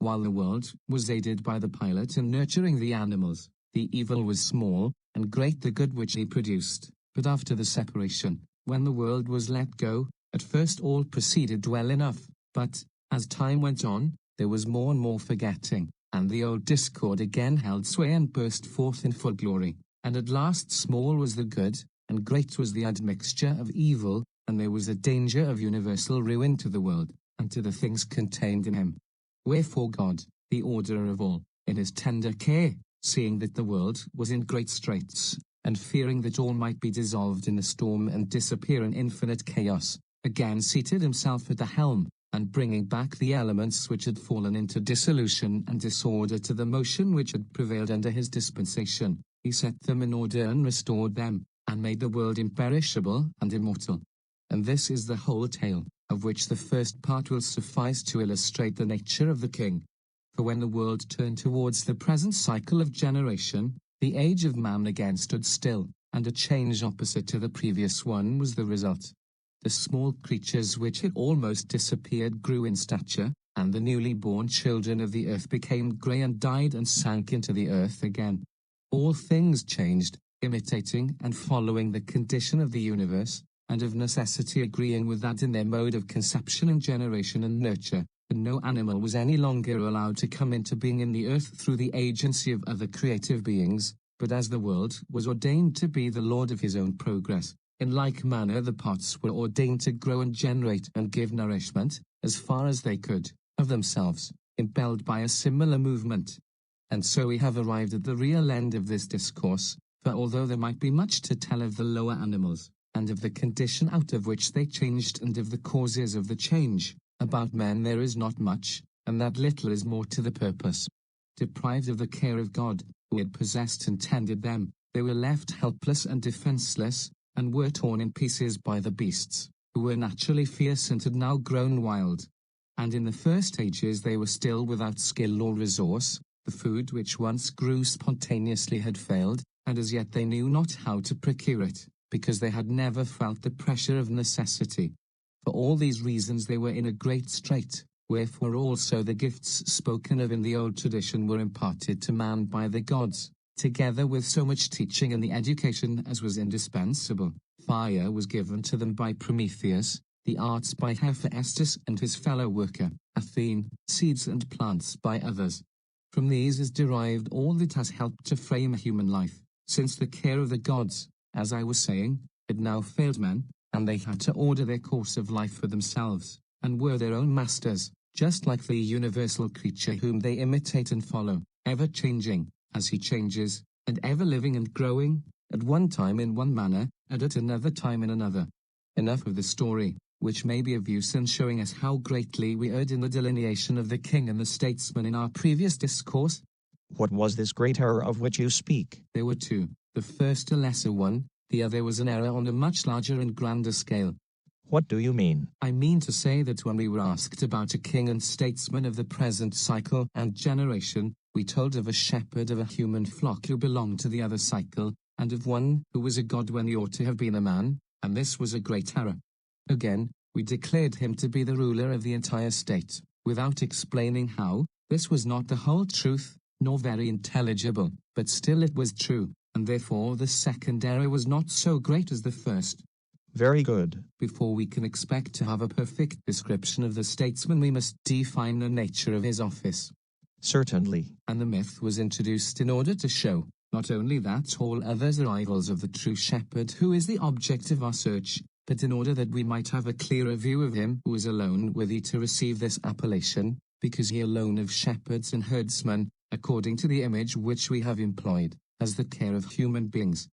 While the world was aided by the pilot in nurturing the animals, the evil was small, and great the good which he produced. But after the separation, when the world was let go, at first all proceeded well enough, but, as time went on, there was more and more forgetting, and the old discord again held sway and burst forth in full glory, and at last small was the good, and great was the admixture of evil, and there was a danger of universal ruin to the world, and to the things contained in him. Wherefore God, the orderer of all, in his tender care, seeing that the world was in great straits, and fearing that all might be dissolved in the storm and disappear in infinite chaos, again seated himself at the helm, and bringing back the elements which had fallen into dissolution and disorder to the motion which had prevailed under his dispensation, he set them in order and restored them, and made the world imperishable and immortal. And this is the whole tale, of which the first part will suffice to illustrate the nature of the king. For when the world turned towards the present cycle of generation, the age of man again stood still, and a change opposite to the previous one was the result. The small creatures which had almost disappeared grew in stature, and the newly born children of the earth became grey and died and sank into the earth again. All things changed, imitating and following the condition of the universe, and of necessity agreeing with that in their mode of conception and generation and nurture, and no animal was any longer allowed to come into being in the earth through the agency of other creative beings, but as the world was ordained to be the lord of his own progress, in like manner the parts were ordained to grow and generate and give nourishment, as far as they could, of themselves, impelled by a similar movement. And so we have arrived at the real end of this discourse, for although there might be much to tell of the lower animals, and of the condition out of which they changed and of the causes of the change, about men there is not much, and that little is more to the purpose. Deprived of the care of God, who had possessed and tended them, they were left helpless and defenseless, and were torn in pieces by the beasts, who were naturally fierce and had now grown wild. And in the first ages they were still without skill or resource, the food which once grew spontaneously had failed, and as yet they knew not how to procure it, because they had never felt the pressure of necessity. For all these reasons they were in a great strait, wherefore also the gifts spoken of in the old tradition were imparted to man by the gods, together with so much teaching and the education as was indispensable. Fire was given to them by Prometheus, the arts by Hephaestus and his fellow worker, Athene, seeds and plants by others. From these is derived all that has helped to frame human life, since the care of the gods, as I was saying, had now failed men, and they had to order their course of life for themselves, and were their own masters, just like the universal creature whom they imitate and follow, ever changing, as he changes, and ever living and growing, at one time in one manner, and at another time in another. Enough of the story, which may be of use in showing us how greatly we erred in the delineation of the king and the statesman in our previous discourse. What was this great error of which you speak? There were two, the first a lesser one, the other was an error on a much larger and grander scale. What do you mean? I mean to say that when we were asked about a king and statesman of the present cycle and generation, we told of a shepherd of a human flock who belonged to the other cycle, and of one who was a god when he ought to have been a man, and this was a great error. Again, we declared him to be the ruler of the entire state, without explaining how. This was not the whole truth, nor very intelligible, but still it was true, and therefore the second error was not so great as the first. Very good. Before we can expect to have a perfect description of the statesman, we must define the nature of his office. Certainly. And the myth was introduced in order to show, not only that all others are rivals of the true shepherd who is the object of our search, but in order that we might have a clearer view of him who is alone worthy to receive this appellation, because he alone of shepherds and herdsmen, according to the image which we have employed, has the care of human beings.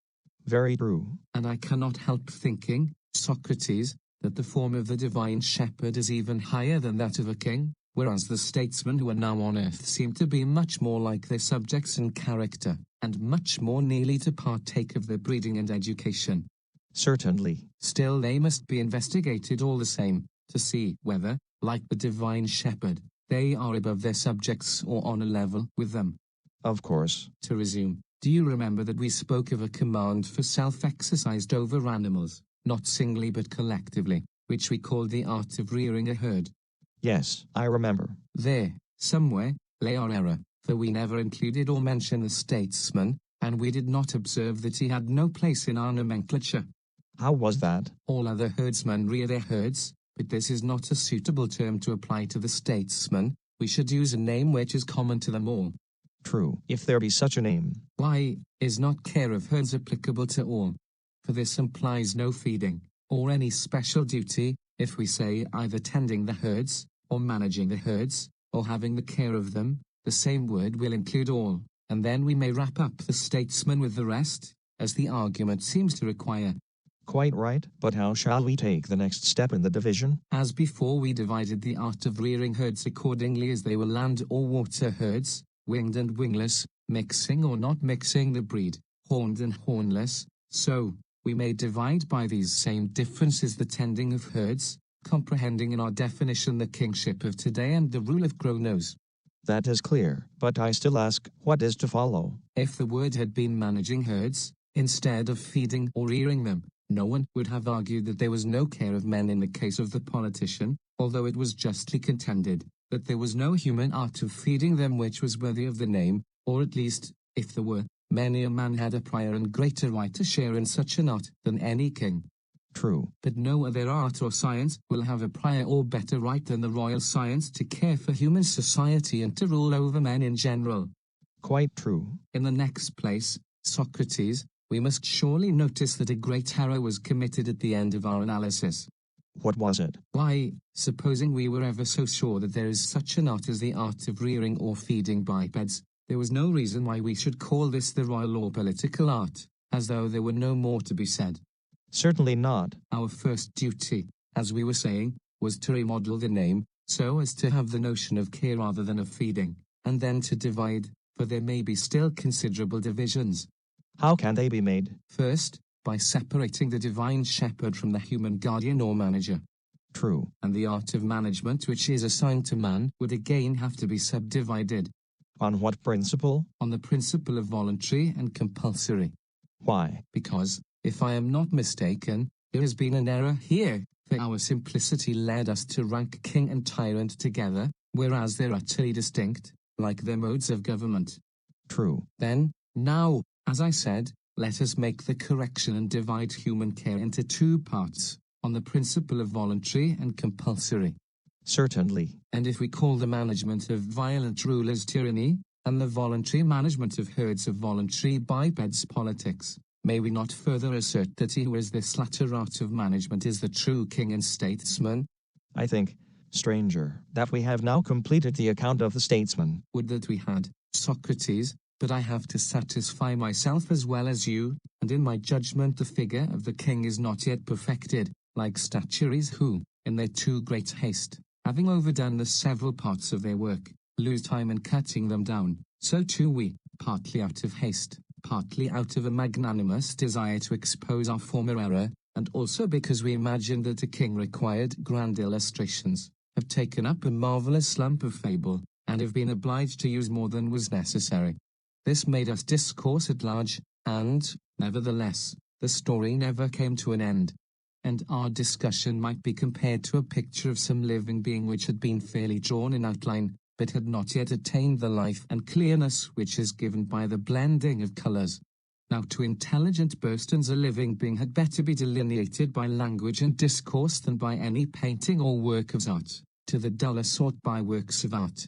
Very true. And I cannot help thinking, Socrates, that the form of the divine shepherd is even higher than that of a king, whereas the statesmen who are now on earth seem to be much more like their subjects in character, and much more nearly to partake of their breeding and education. Certainly. Still they must be investigated all the same, to see whether, like the divine shepherd, they are above their subjects or on a level with them. Of course. To resume, do you remember that we spoke of a command for self-exercised over animals, not singly but collectively, which we called the art of rearing a herd? Yes, I remember. There, somewhere, lay our error, for we never included or mentioned the statesman, and we did not observe that he had no place in our nomenclature. How was that? All other herdsmen rear their herds, but this is not a suitable term to apply to the statesman. We should use a name which is common to them all. True, if there be such a name. Why, is not care of herds applicable to all? For this implies no feeding, or any special duty, if we say either tending the herds, or managing the herds, or having the care of them, the same word will include all, and then we may wrap up the statesman with the rest, as the argument seems to require. Quite right, but how shall we take the next step in the division? As before, we divided the art of rearing herds accordingly as they were land or water herds, winged and wingless, mixing or not mixing the breed, horned and hornless, so we may divide by these same differences the tending of herds, comprehending in our definition the kingship of today and the rule of chronos. That is clear, but I still ask, what is to follow? If the word had been managing herds, instead of feeding or rearing them, no one would have argued that there was no care of men in the case of the politician, although it was justly contended that there was no human art of feeding them which was worthy of the name, or at least, if there were, many a man had a prior and greater right to share in such an art than any king. True. But no other art or science will have a prior or better right than the royal science to care for human society and to rule over men in general. Quite true. In the next place, Socrates, we must surely notice that a great error was committed at the end of our analysis. What was it? Why, supposing we were ever so sure that there is such an art as the art of rearing or feeding bipeds, there was no reason why we should call this the royal or political art, as though there were no more to be said. Certainly not. Our first duty, as we were saying, was to remodel the name, so as to have the notion of care rather than of feeding, and then to divide, for there may be still considerable divisions. How can they be made? First, by separating the divine shepherd from the human guardian or manager. True. And the art of management which is assigned to man would again have to be subdivided. On what principle? On the principle of voluntary and compulsory. Why? Because, if I am not mistaken, there has been an error here, for our simplicity led us to rank king and tyrant together, whereas they're utterly distinct, like their modes of government. True. Then, now, as I said, let us make the correction and divide human care into two parts, on the principle of voluntary and compulsory. Certainly. And if we call the management of violent rulers tyranny, and the voluntary management of herds of voluntary bipeds politics, may we not further assert that he who is this latter art of management is the true king and statesman? I think, stranger, that we have now completed the account of the statesman. Would that we had, Socrates, but I have to satisfy myself as well as you, and in my judgment the figure of the king is not yet perfected, like statuaries who, in their too great haste, having overdone the several parts of their work, lose time in cutting them down, so too we, partly out of haste, partly out of a magnanimous desire to expose our former error, and also because we imagined that a king required grand illustrations, have taken up a marvelous lump of fable, and have been obliged to use more than was necessary. This made us discourse at large, and, nevertheless, the story never came to an end. And our discussion might be compared to a picture of some living being which had been fairly drawn in outline, but had not yet attained the life and clearness which is given by the blending of colors. Now to intelligent persons a living being had better be delineated by language and discourse than by any painting or work of art, to the duller sort by works of art.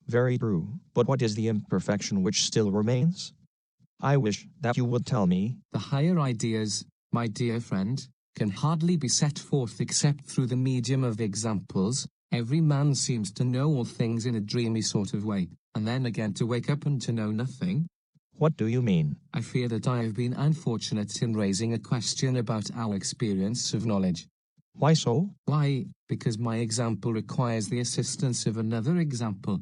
Very true, but what is the imperfection which still remains? I wish that you would tell me. The higher ideas, my dear friend, can hardly be set forth except through the medium of examples. Every man seems to know all things in a dreamy sort of way, and then again to wake up and to know nothing. What do you mean? I fear that I have been unfortunate in raising a question about our experience of knowledge. Why so? Why, because my example requires the assistance of another example.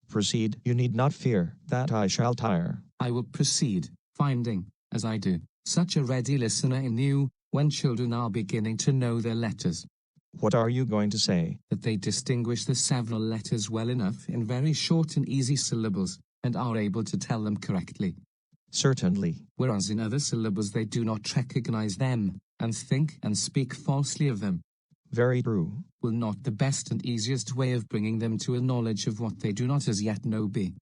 Proceed, you need not fear that I shall tire. I will proceed, finding, as I do, such a ready listener in you, when children are beginning to know their letters. What are you going to say? That they distinguish the several letters well enough in very short and easy syllables, and are able to tell them correctly. Certainly. Whereas in other syllables they do not recognize them, and think and speak falsely of them. Very true. Will not the best and easiest way of bringing them to a knowledge of what they do not as yet know be?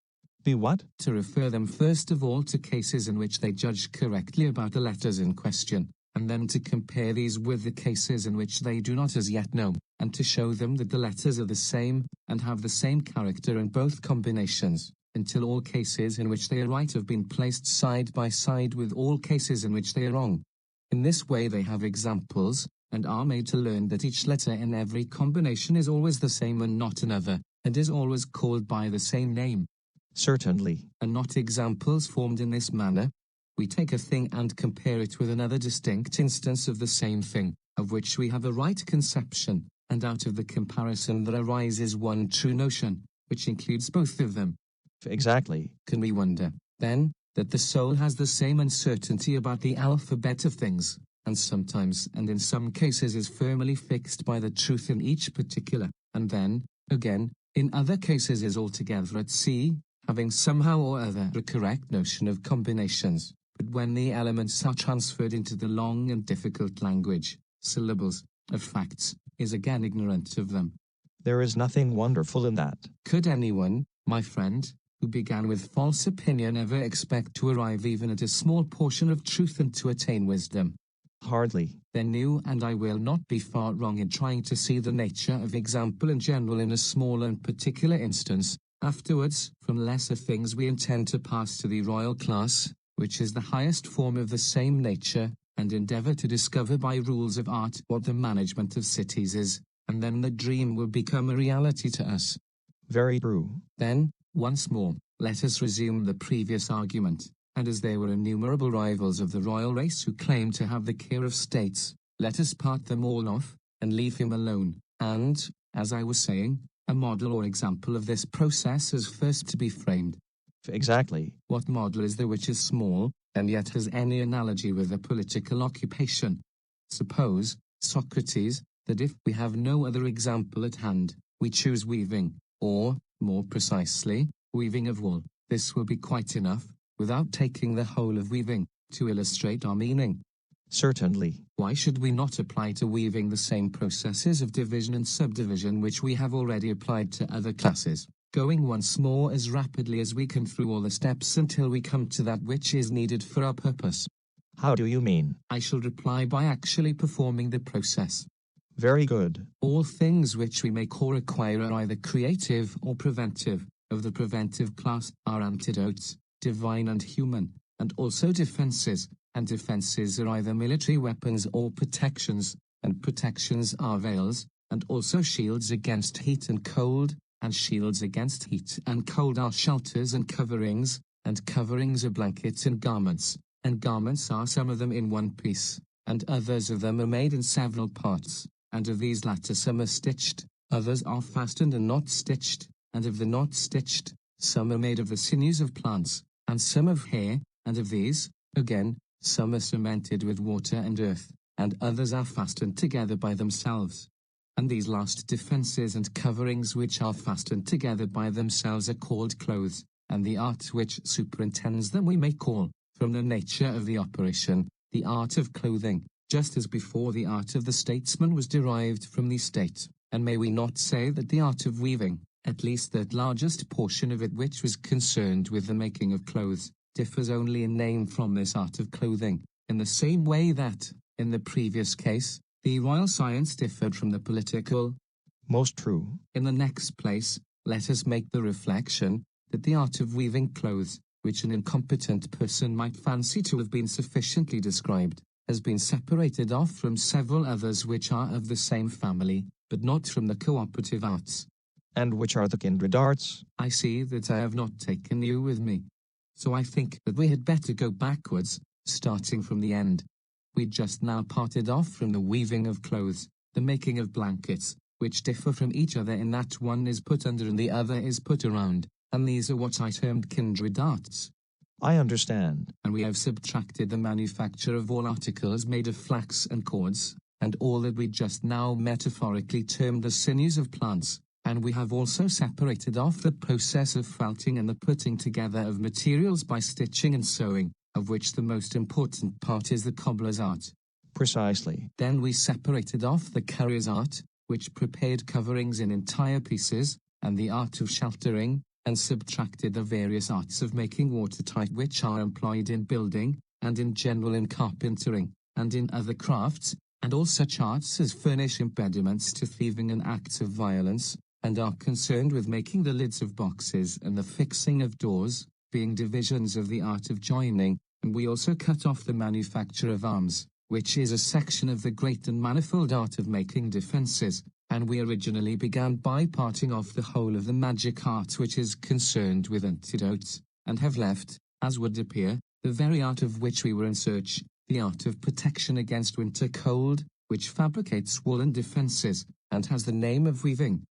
Be what? To refer them first of all to cases in which they judge correctly about the letters in question, and then to compare these with the cases in which they do not as yet know, and to show them that the letters are the same, and have the same character in both combinations, until all cases in which they are right have been placed side by side with all cases in which they are wrong. In this way they have examples, and are made to learn that each letter in every combination is always the same and not another, and is always called by the same name. Certainly. And not examples formed in this manner. We take a thing and compare it with another distinct instance of the same thing, of which we have a right conception, and out of the comparison there arises one true notion, which includes both of them. Exactly. Can we wonder, then, that the soul has the same uncertainty about the alphabet of things, and sometimes and in some cases is firmly fixed by the truth in each particular, and then, again, in other cases is altogether at sea, having somehow or other a correct notion of combinations, but when the elements are transferred into the long and difficult language, syllables, of facts, is again ignorant of them. There is nothing wonderful in that. Could anyone, my friend, who began with false opinion ever expect to arrive even at a small portion of truth and to attain wisdom? Hardly. Then you and I will not be far wrong in trying to see the nature of example in general in a small and particular instance. Afterwards, from lesser things we intend to pass to the royal class, which is the highest form of the same nature, and endeavor to discover by rules of art what the management of cities is, and then the dream will become a reality to us. Very true. Then, once more, let us resume the previous argument, and as there were innumerable rivals of the royal race who claimed to have the care of states, let us part them all off, and leave him alone, and, as I was saying, a model or example of this process is first to be framed. Exactly. What model is there which is small, and yet has any analogy with a political occupation? Suppose, Socrates, that if we have no other example at hand, we choose weaving, or, more precisely, weaving of wool. This will be quite enough, without taking the whole of weaving, to illustrate our meaning. Certainly. Why should we not apply to weaving the same processes of division and subdivision which we have already applied to other classes, going once more as rapidly as we can through all the steps until we come to that which is needed for our purpose? How do you mean? I shall reply by actually performing the process. Very good. All things which we make or acquire are either creative or preventive. Of the preventive class are antidotes, divine and human, and also defenses, and defenses are either military weapons or protections, and protections are veils, and also shields against heat and cold, and shields against heat and cold are shelters and coverings are blankets and garments are some of them in one piece, and others of them are made in several parts, and of these latter some are stitched, others are fastened and not stitched, and of the not stitched, some are made of the sinews of plants, and some of hair, and of these, again, some are cemented with water and earth, and others are fastened together by themselves. And these last defenses and coverings which are fastened together by themselves are called clothes, and the art which superintends them we may call, from the nature of the operation, the art of clothing, just as before the art of the statesman was derived from the state. And may we not say that the art of weaving, at least the largest portion of it which was concerned with the making of clothes, differs only in name from this art of clothing, in the same way that, in the previous case, the royal science differed from the political. Most true. In the next place, let us make the reflection that the art of weaving clothes, which an incompetent person might fancy to have been sufficiently described, has been separated off from several others which are of the same family, but not from the cooperative arts. And which are the kindred arts? I see that I have not taken you with me. So I think that we had better go backwards, starting from the end. We just now parted off from the weaving of clothes, the making of blankets, which differ from each other in that one is put under and the other is put around, and these are what I termed kindred arts. I understand. And we have subtracted the manufacture of all articles made of flax and cords, and all that we just now metaphorically termed the sinews of plants, and we have also separated off the process of felting and the putting together of materials by stitching and sewing, of which the most important part is the cobbler's art. Precisely. Then we separated off the carrier's art, which prepared coverings in entire pieces, and the art of sheltering, and subtracted the various arts of making watertight which are employed in building, and in general in carpentering, and in other crafts, and all such arts as furnish impediments to thieving and acts of violence, and are concerned with making the lids of boxes and the fixing of doors, being divisions of the art of joining, and we also cut off the manufacture of arms, which is a section of the great and manifold art of making defenses, and we originally began by parting off the whole of the magic art which is concerned with antidotes, and have left, as would appear, the very art of which we were in search, the art of protection against winter cold, which fabricates woolen defenses, and has the name of weaving.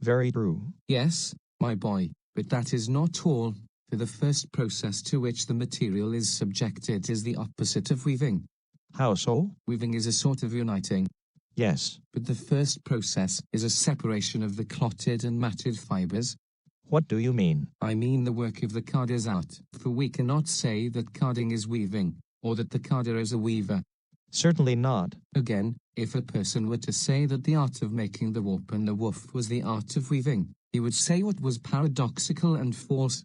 Very true. Yes, my boy, but that is not all, for the first process to which the material is subjected is the opposite of weaving. How so? Weaving is a sort of uniting. Yes. But the first process is a separation of the clotted and matted fibers. What do you mean? I mean the work of the carder's art, for we cannot say that carding is weaving, or that the carder is a weaver. Certainly not. Again, if a person were to say that the art of making the warp and the woof was the art of weaving, he would say what was paradoxical and false.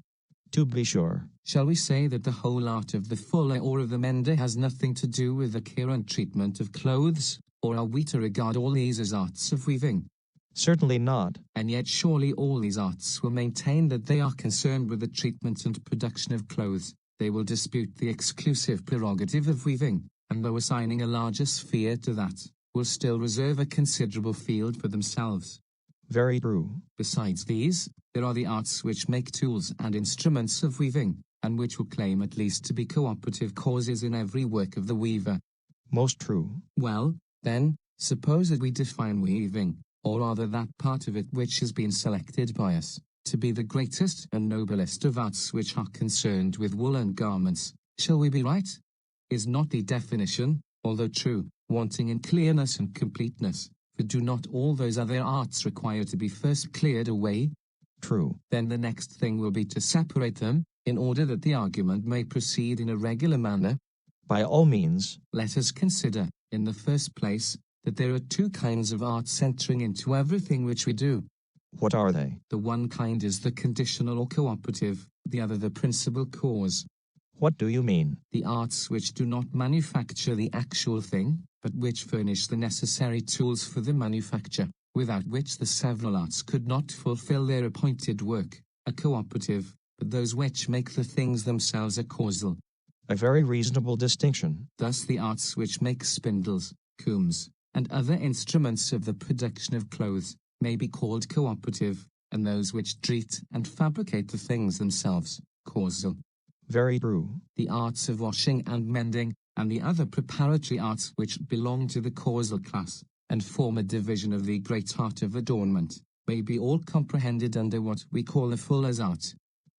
To be sure. Shall we say that the whole art of the fuller or of the mender has nothing to do with the care and treatment of clothes, or are we to regard all these as arts of weaving? Certainly not. And yet surely all these arts will maintain that they are concerned with the treatment and production of clothes. They will dispute the exclusive prerogative of weaving, and though assigning a larger sphere to that, will still reserve a considerable field for themselves. Very true. Besides these, there are the arts which make tools and instruments of weaving, and which will claim at least to be cooperative causes in every work of the weaver. Most true. Well, then, suppose that we define weaving, or rather that part of it which has been selected by us, to be the greatest and noblest of arts which are concerned with woolen garments. Shall we be right? Is not the definition, although true, wanting in clearness and completeness? For do not all those other arts require to be first cleared away? True. Then the next thing will be to separate them, in order that the argument may proceed in a regular manner. By all means. Let us consider, in the first place, that there are two kinds of arts entering into everything which we do. What are they? The one kind is the conditional or cooperative, the other the principal cause. What do you mean? The arts which do not manufacture the actual thing, but which furnish the necessary tools for the manufacture, without which the several arts could not fulfill their appointed work, are cooperative, but those which make the things themselves are causal. A very reasonable distinction. Thus the arts which make spindles, combs, and other instruments of the production of clothes, may be called cooperative, and those which treat and fabricate the things themselves, causal. Very true. The arts of washing and mending, and the other preparatory arts which belong to the causal class, and form a division of the great art of adornment, may be all comprehended under what we call the fuller's art.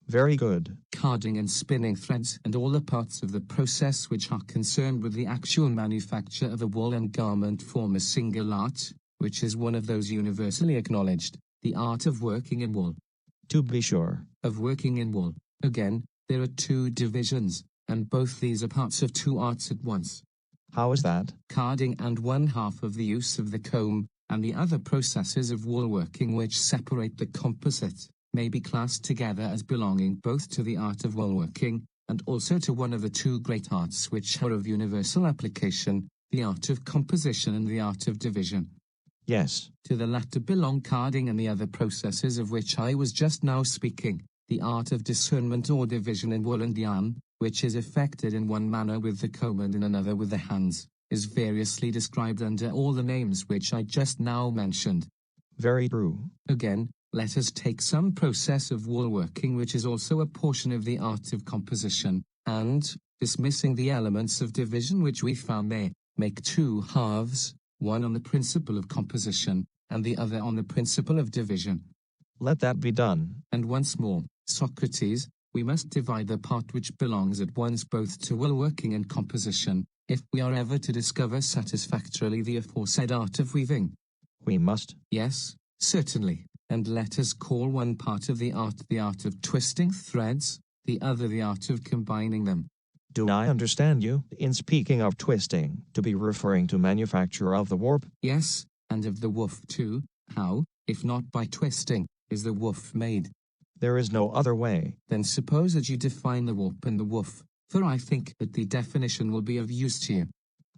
Very good. Carding and spinning threads and all the parts of the process which are concerned with the actual manufacture of a woolen garment form a single art, which is one of those universally acknowledged, the art of working in wool. To be sure. Of working in wool, again, there are two divisions, and both these are parts of two arts at once. How is that? Carding and one half of the use of the comb, and the other processes of wool working which separate the composite, may be classed together as belonging both to the art of wool working, and also to one of the two great arts which are of universal application, the art of composition and the art of division. Yes. To the latter belong carding and the other processes of which I was just now speaking, the art of discernment or division in wool and yarn, which is effected in one manner with the comb and in another with the hands, is variously described under all the names which I just now mentioned. Very true. Again, let us take some process of wool working which is also a portion of the art of composition, and, dismissing the elements of division which we found there, make two halves, one on the principle of composition, and the other on the principle of division. Let that be done. And once more, Socrates, we must divide the part which belongs at once both to wool working and composition, if we are ever to discover satisfactorily the aforesaid art of weaving. We must. Yes, certainly, and let us call one part of the art of twisting threads, the other the art of combining them. Do I understand you, in speaking of twisting, to be referring to manufacture of the warp? Yes, and of the woof too. How, if not by twisting, is the woof made? There is no other way. Then suppose that you define the warp and the woof, for I think that the definition will be of use to you.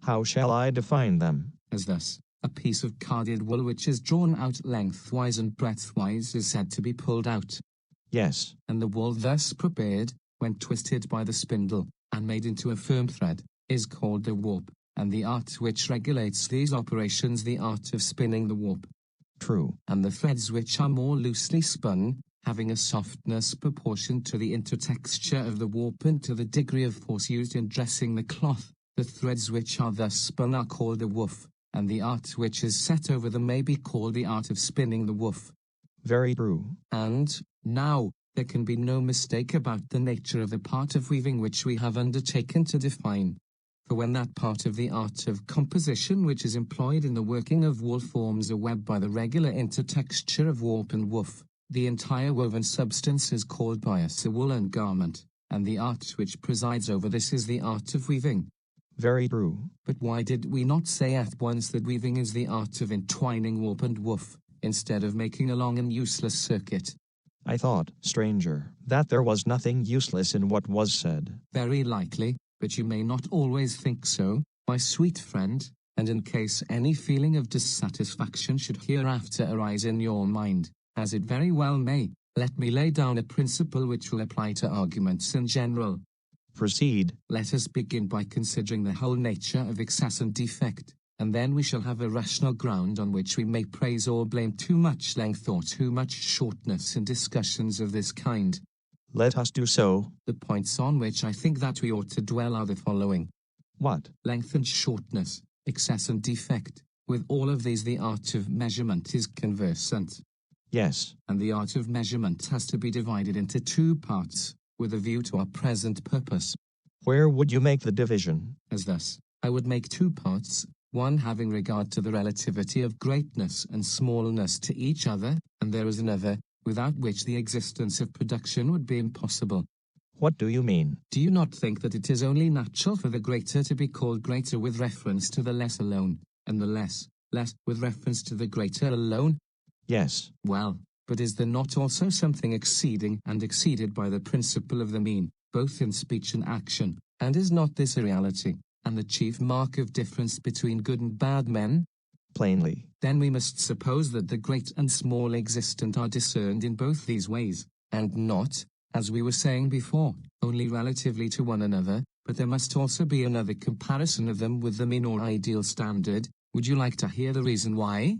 How shall I define them? As thus, a piece of carded wool which is drawn out lengthwise and breadthwise is said to be pulled out. Yes. And the wool thus prepared, when twisted by the spindle, and made into a firm thread, is called the warp, and the art which regulates these operations the art of spinning the warp. True. And the threads which are more loosely spun, having a softness proportioned to the intertexture of the warp and to the degree of force used in dressing the cloth, the threads which are thus spun are called the woof, and the art which is set over them may be called the art of spinning the woof. Very true. And, now, there can be no mistake about the nature of the part of weaving which we have undertaken to define. For when that part of the art of composition which is employed in the working of wool forms a web by the regular intertexture of warp and woof, the entire woven substance is called by us a woolen garment, and the art which presides over this is the art of weaving. Very true. But why did we not say at once that weaving is the art of entwining warp and woof, instead of making a long and useless circuit? I thought, stranger, that there was nothing useless in what was said. Very likely, but you may not always think so, my sweet friend, and in case any feeling of dissatisfaction should hereafter arise in your mind, as it very well may, let me lay down a principle which will apply to arguments in general. Proceed. Let us begin by considering the whole nature of excess and defect, and then we shall have a rational ground on which we may praise or blame too much length or too much shortness in discussions of this kind. Let us do so. The points on which I think that we ought to dwell are the following. What? Length and shortness, excess and defect. With all of these the art of measurement is conversant. Yes. And the art of measurement has to be divided into two parts, with a view to our present purpose. Where would you make the division? As thus, I would make two parts, one having regard to the relativity of greatness and smallness to each other, and there is another, without which the existence of production would be impossible. What do you mean? Do you not think that it is only natural for the greater to be called greater with reference to the less alone, and the less with reference to the greater alone? Yes. Well, but is there not also something exceeding and exceeded by the principle of the mean, both in speech and action, and is not this a reality, and the chief mark of difference between good and bad men? Plainly. Then we must suppose that the great and small existent are discerned in both these ways, and not, as we were saying before, only relatively to one another, but there must also be another comparison of them with the mean or ideal standard. Would you like to hear the reason why?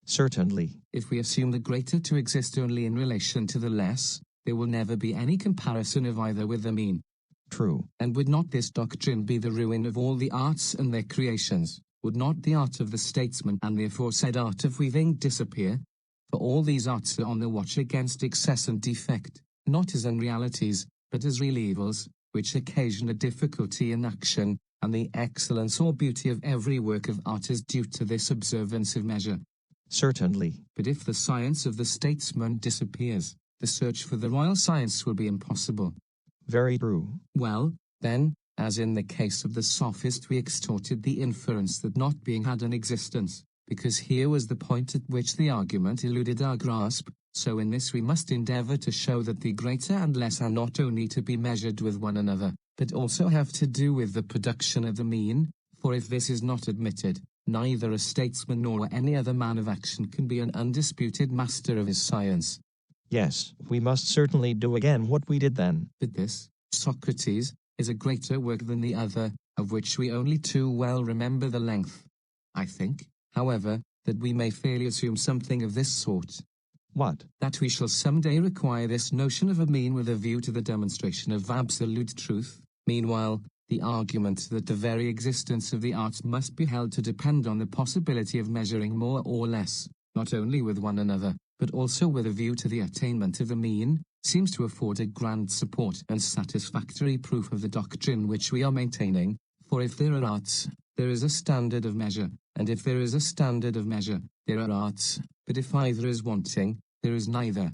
Certainly. If we assume the greater to exist only in relation to the less, there will never be any comparison of either with the mean. True. And would not this doctrine be the ruin of all the arts and their creations? Would not the art of the statesman and the aforesaid art of weaving disappear? For all these arts are on the watch against excess and defect, not as unrealities, but as real evils, which occasion a difficulty in action, and the excellence or beauty of every work of art is due to this observance of measure. Certainly. But if the science of the statesman disappears, the search for the royal science will be impossible. Very true. Well, then, as in the case of the Sophist, we extorted the inference that not being had an existence, because here was the point at which the argument eluded our grasp, So in this we must endeavor to show that the greater and less are not only to be measured with one another, but also have to do with the production of the mean, for if this is not admitted, neither a statesman nor any other man of action can be an undisputed master of his science. Yes, we must certainly do again what we did then. But this, Socrates, is a greater work than the other, of which we only too well remember the length. I think, however, that we may fairly assume something of this sort. What? That we shall some day require this notion of a mean with a view to the demonstration of absolute truth. Meanwhile, the argument that the very existence of the arts must be held to depend on the possibility of measuring more or less, not only with one another, but also with a view to the attainment of the mean, seems to afford a grand support and satisfactory proof of the doctrine which we are maintaining. For if there are arts, there is a standard of measure, and if there is a standard of measure, there are arts, but if either is wanting, there is neither.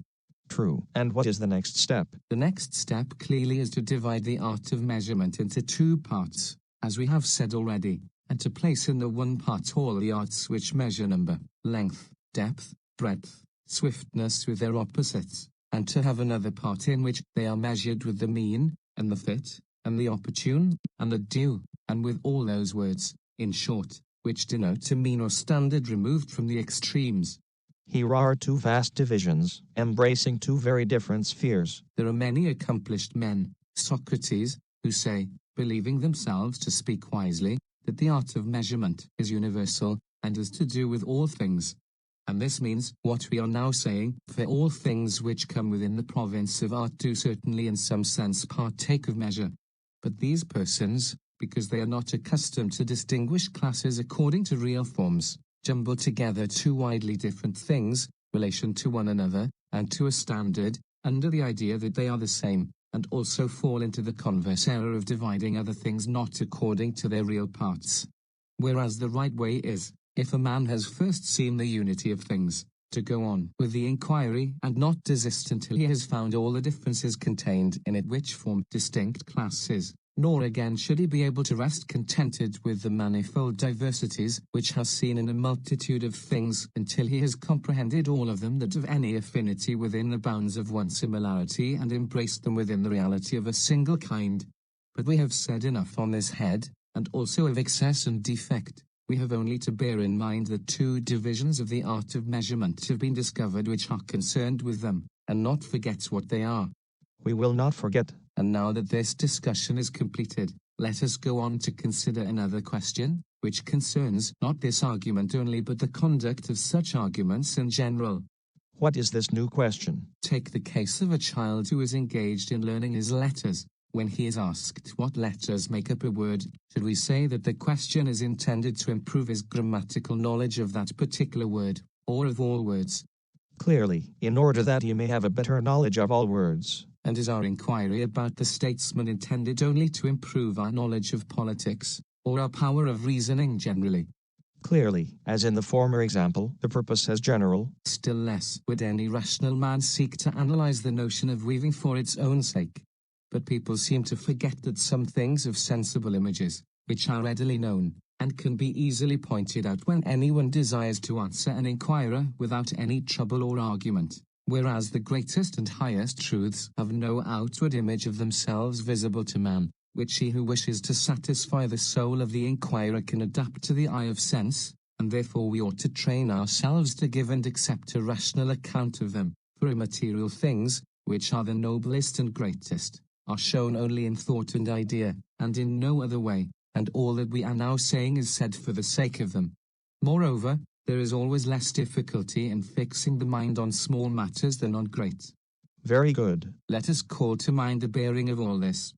True. And what is the next step? The next step clearly is to divide the art of measurement into two parts, as we have said already, and to place in the one part all the arts which measure number, length, depth, breadth, swiftness with their opposites, and to have another part in which they are measured with the mean, and the fit, and the opportune, and the due, and with all those words, in short, which denote a mean or standard removed from the extremes. Here are two vast divisions, embracing two very different spheres. There are many accomplished men, Socrates, who say, believing themselves to speak wisely, that the art of measurement is universal, and is to do with all things. And this means what we are now saying, for all things which come within the province of art do certainly in some sense partake of measure. But these persons, because they are not accustomed to distinguish classes according to real forms, jumble together two widely different things, relation to one another, and to a standard, under the idea that they are the same, and also fall into the converse error of dividing other things not according to their real parts. Whereas the right way is, if a man has first seen the unity of things, to go on with the inquiry and not desist until he has found all the differences contained in it which form distinct classes. Nor again should he be able to rest contented with the manifold diversities which has seen in a multitude of things until he has comprehended all of them that have any affinity within the bounds of one similarity and embraced them within the reality of a single kind. But we have said enough on this head, and also of excess and defect. We have only to bear in mind that two divisions of the art of measurement have been discovered which are concerned with them, and not forget what they are. We will not forget. And now that this discussion is completed, let us go on to consider another question, which concerns not this argument only but the conduct of such arguments in general. What is this new question? Take the case of a child who is engaged in learning his letters. When he is asked what letters make up a word, should we say that the question is intended to improve his grammatical knowledge of that particular word, or of all words? Clearly, in order that he may have a better knowledge of all words. And is our inquiry about the statesman intended only to improve our knowledge of politics, or our power of reasoning generally? Clearly, as in the former example, the purpose is general. Still less would any rational man seek to analyze the notion of weaving for its own sake. But people seem to forget that some things have sensible images, which are readily known, and can be easily pointed out when anyone desires to answer an inquirer without any trouble or argument. Whereas the greatest and highest truths have no outward image of themselves visible to man, which he who wishes to satisfy the soul of the inquirer can adapt to the eye of sense, and therefore we ought to train ourselves to give and accept a rational account of them, for immaterial things, which are the noblest and greatest, are shown only in thought and idea, and in no other way, and all that we are now saying is said for the sake of them. Moreover, there is always less difficulty in fixing the mind on small matters than on great. Very good. Let us call to mind the bearing of all this.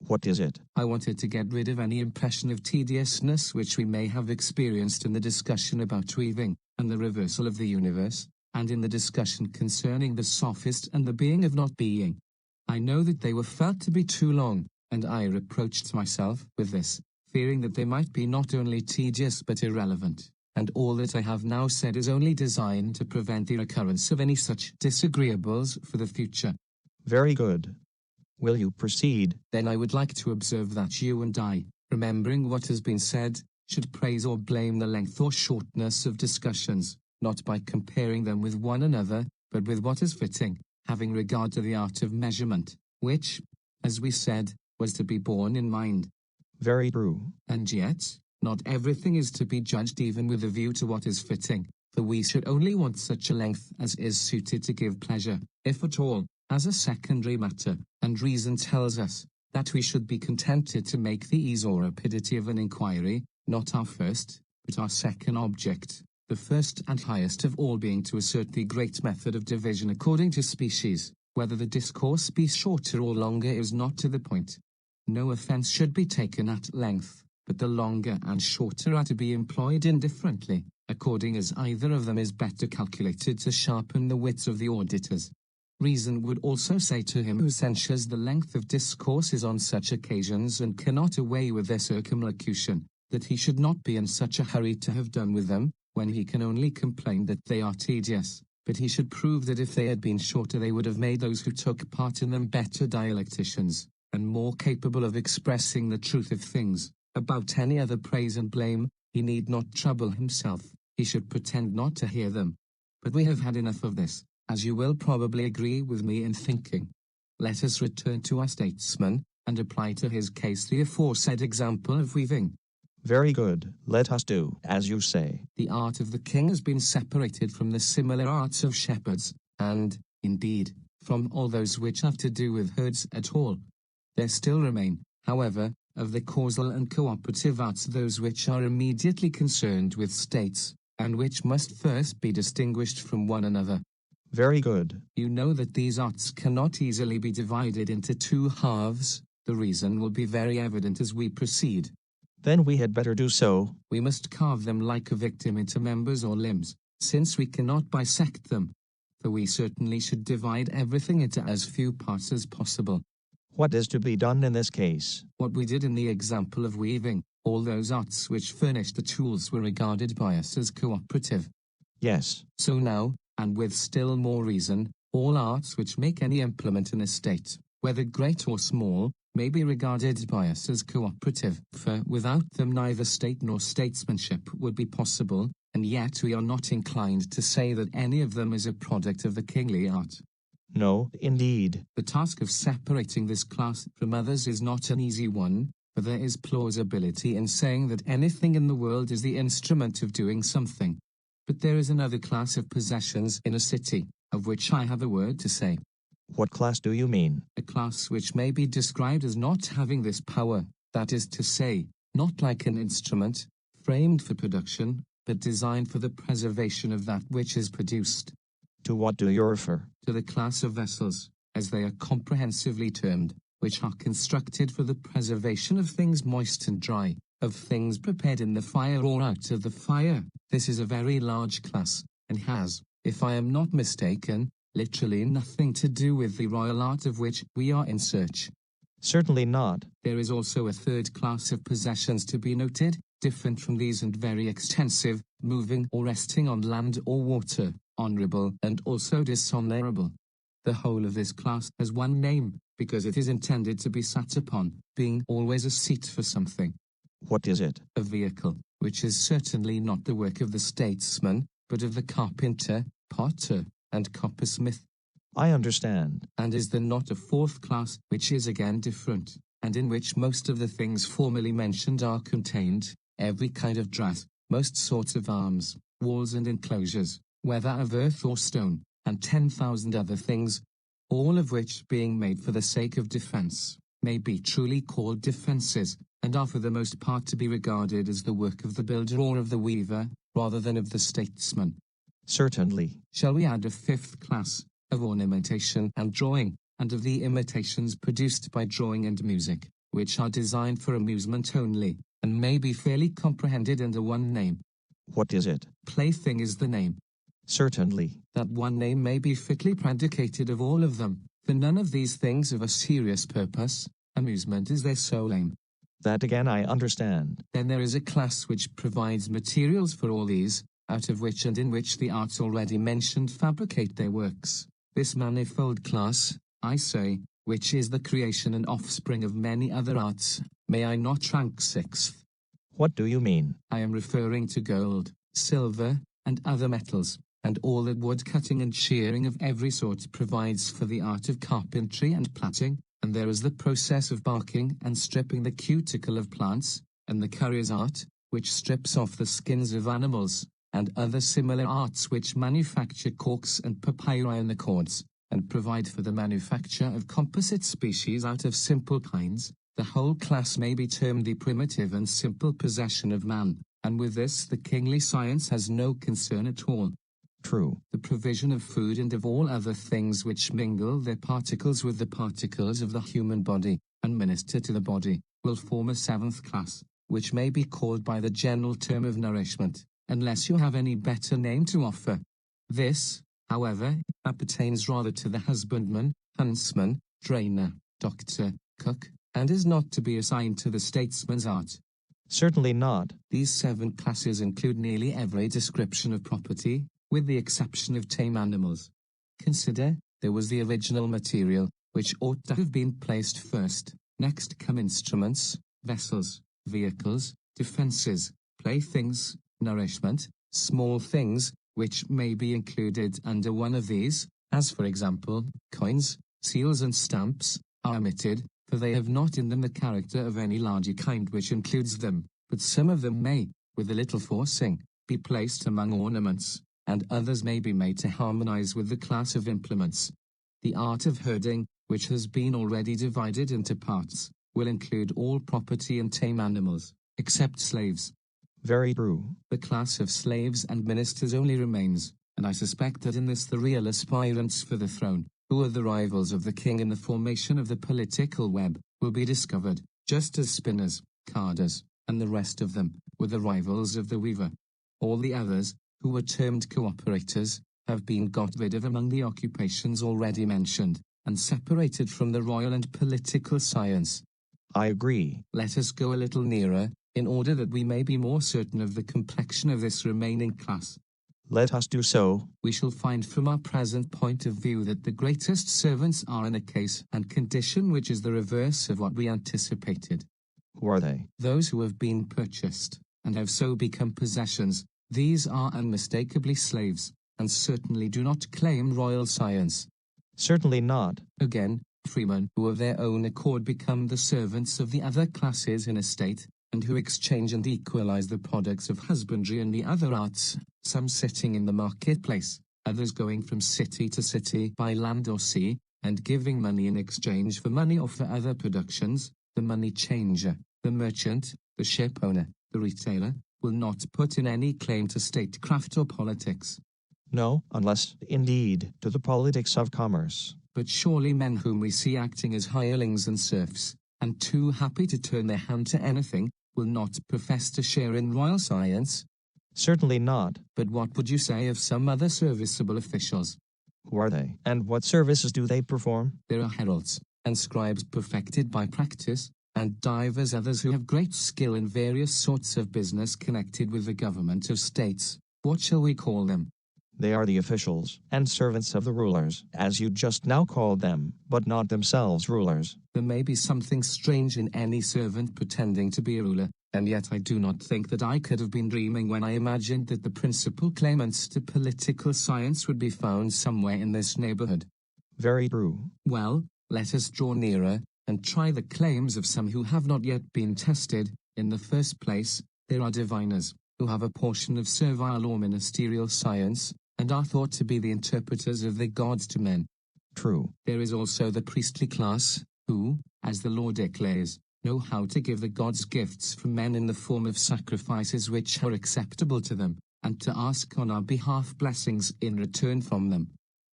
What is it? I wanted to get rid of any impression of tediousness which we may have experienced in the discussion about weaving, and the reversal of the universe, and in the discussion concerning the Sophist and the being of not being. I know that they were felt to be too long, and I reproached myself with this, fearing that they might be not only tedious but irrelevant. And all that I have now said is only designed to prevent the occurrence of any such disagreeables for the future. Very good. Will you proceed? Then I would like to observe that you and I, remembering what has been said, should praise or blame the length or shortness of discussions, not by comparing them with one another, but with what is fitting, having regard to the art of measurement, which, as we said, was to be borne in mind. Very true. And yet, not everything is to be judged even with a view to what is fitting, for we should only want such a length as is suited to give pleasure, if at all, as a secondary matter, and reason tells us that we should be contented to make the ease or rapidity of an inquiry, not our first, but our second object, the first and highest of all being to assert the great method of division according to species. Whether the discourse be shorter or longer is not to the point. No offence should be taken at length, but the longer and shorter are to be employed indifferently, according as either of them is better calculated to sharpen the wits of the auditors. Reason would also say to him who censures the length of discourses on such occasions and cannot away with their circumlocution, that he should not be in such a hurry to have done with them, when he can only complain that they are tedious, but he should prove that if they had been shorter they would have made those who took part in them better dialecticians, and more capable of expressing the truth of things. About any other praise and blame, he need not trouble himself, he should pretend not to hear them. But we have had enough of this, as you will probably agree with me in thinking. Let us return to our statesman, and apply to his case the aforesaid example of weaving. Very good, let us do as you say. The art of the king has been separated from the similar arts of shepherds, and, indeed, from all those which have to do with herds at all. There still remain, however, of the causal and cooperative arts those which are immediately concerned with states, and which must first be distinguished from one another. Very good. You know that these arts cannot easily be divided into two halves. The reason will be very evident as we proceed. Then we had better do so. We must carve them like a victim into members or limbs, since we cannot bisect them. For we certainly should divide everything into as few parts as possible. What is to be done in this case? What we did in the example of weaving, all those arts which furnished the tools were regarded by us as cooperative. Yes. So now, and with still more reason, all arts which make any implement in a state, whether great or small, may be regarded by us as cooperative, for without them neither state nor statesmanship would be possible, and yet we are not inclined to say that any of them is a product of the kingly art. No, indeed. The task of separating this class from others is not an easy one, for there is plausibility in saying that anything in the world is the instrument of doing something. But there is another class of possessions in a city, of which I have a word to say. What class do you mean? A class which may be described as not having this power, that is to say, not like an instrument, framed for production, but designed for the preservation of that which is produced. To what do you refer? To the class of vessels, as they are comprehensively termed, which are constructed for the preservation of things moist and dry, of things prepared in the fire or out of the fire. This is a very large class, and has, if I am not mistaken, literally nothing to do with the royal art of which we are in search. Certainly not. There is also a third class of possessions to be noted, different from these and very extensive, moving or resting on land or water, honorable and also dishonorable. The whole of this class has one name, because it is intended to be sat upon, being always a seat for something. What is it? A vehicle, which is certainly not the work of the statesman, but of the carpenter, potter, and coppersmith. I understand. And is there not a fourth class, which is again different, and in which most of the things formerly mentioned are contained, every kind of dress, most sorts of arms, walls and enclosures, whether of earth or stone, and 10,000 other things, all of which, being made for the sake of defense, may be truly called defenses, and are for the most part to be regarded as the work of the builder or of the weaver, rather than of the statesman. Certainly. Shall we add a fifth class, of ornamentation and drawing, and of the imitations produced by drawing and music, which are designed for amusement only, and may be fairly comprehended under one name? What is it? Plaything is the name. Certainly. That one name may be fitly predicated of all of them, for none of these things have a serious purpose. Amusement is their sole aim. That again I understand. Then there is a class which provides materials for all these, out of which and in which the arts already mentioned fabricate their works. This manifold class, I say, which is the creation and offspring of many other arts, may I not rank sixth? What do you mean? I am referring to gold, silver, and other metals, and all the wood cutting and shearing of every sort provides for the art of carpentry and plaiting, and there is the process of barking and stripping the cuticle of plants, and the currier's art, which strips off the skins of animals, and other similar arts which manufacture corks and papyri and the cords, and provide for the manufacture of composite species out of simple kinds. The whole class may be termed the primitive and simple possession of man, and with this the kingly science has no concern at all. True. The provision of food and of all other things which mingle their particles with the particles of the human body, and minister to the body, will form a seventh class, which may be called by the general term of nourishment, unless you have any better name to offer. This, however, appertains rather to the husbandman, huntsman, drainer, doctor, cook, and is not to be assigned to the statesman's art. Certainly not. These 7 classes include nearly every description of property, with the exception of tame animals. Consider, there was the original material, which ought to have been placed first. Next come instruments, vessels, vehicles, defenses, playthings, nourishment, small things, which may be included under one of these, as for example, coins, seals and stamps, are omitted, for they have not in them the character of any larger kind which includes them, but some of them may, with a little forcing, be placed among ornaments, and others may be made to harmonize with the class of implements. The art of herding, which has been already divided into parts, will include all property and tame animals, except slaves. Very true. The class of slaves and ministers only remains, and I suspect that in this the real aspirants for the throne, who are the rivals of the king in the formation of the political web, will be discovered, just as spinners, carders, and the rest of them, were the rivals of the weaver. All the others, who were termed cooperators, have been got rid of among the occupations already mentioned, and separated from the royal and political science. I agree. Let us go a little nearer, in order that we may be more certain of the complexion of this remaining class. Let us do so. We shall find from our present point of view that the greatest servants are in a case and condition which is the reverse of what we anticipated. Who are they? Those who have been purchased, and have so become possessions. These are unmistakably slaves, and certainly do not claim royal science. Certainly not. Again, freemen who of their own accord become the servants of the other classes in a state, and who exchange and equalize the products of husbandry and the other arts, some sitting in the marketplace, others going from city to city by land or sea, and giving money in exchange for money or for other productions. The money changer, the merchant, the ship owner, the retailer, will not put in any claim to statecraft or politics. No, unless, indeed, to the politics of commerce. But surely men whom we see acting as hirelings and serfs, and too happy to turn their hand to anything, will not profess to share in royal science? Certainly not. But what would you say of some other serviceable officials? Who are they, and what services do they perform? There are heralds, and scribes perfected by practice, and divers others who have great skill in various sorts of business connected with the government of states. What shall we call them? They are the officials and servants of the rulers, as you just now called them, but not themselves rulers. There may be something strange in any servant pretending to be a ruler, and yet I do not think that I could have been dreaming when I imagined that the principal claimants to political science would be found somewhere in this neighborhood. Very true. Well, let us draw nearer, and try the claims of some who have not yet been tested. In the first place, there are diviners, who have a portion of servile or ministerial science, and are thought to be the interpreters of the gods to men. True. There is also the priestly class, who, as the law declares, know how to give the gods gifts from men in the form of sacrifices which are acceptable to them, and to ask on our behalf blessings in return from them.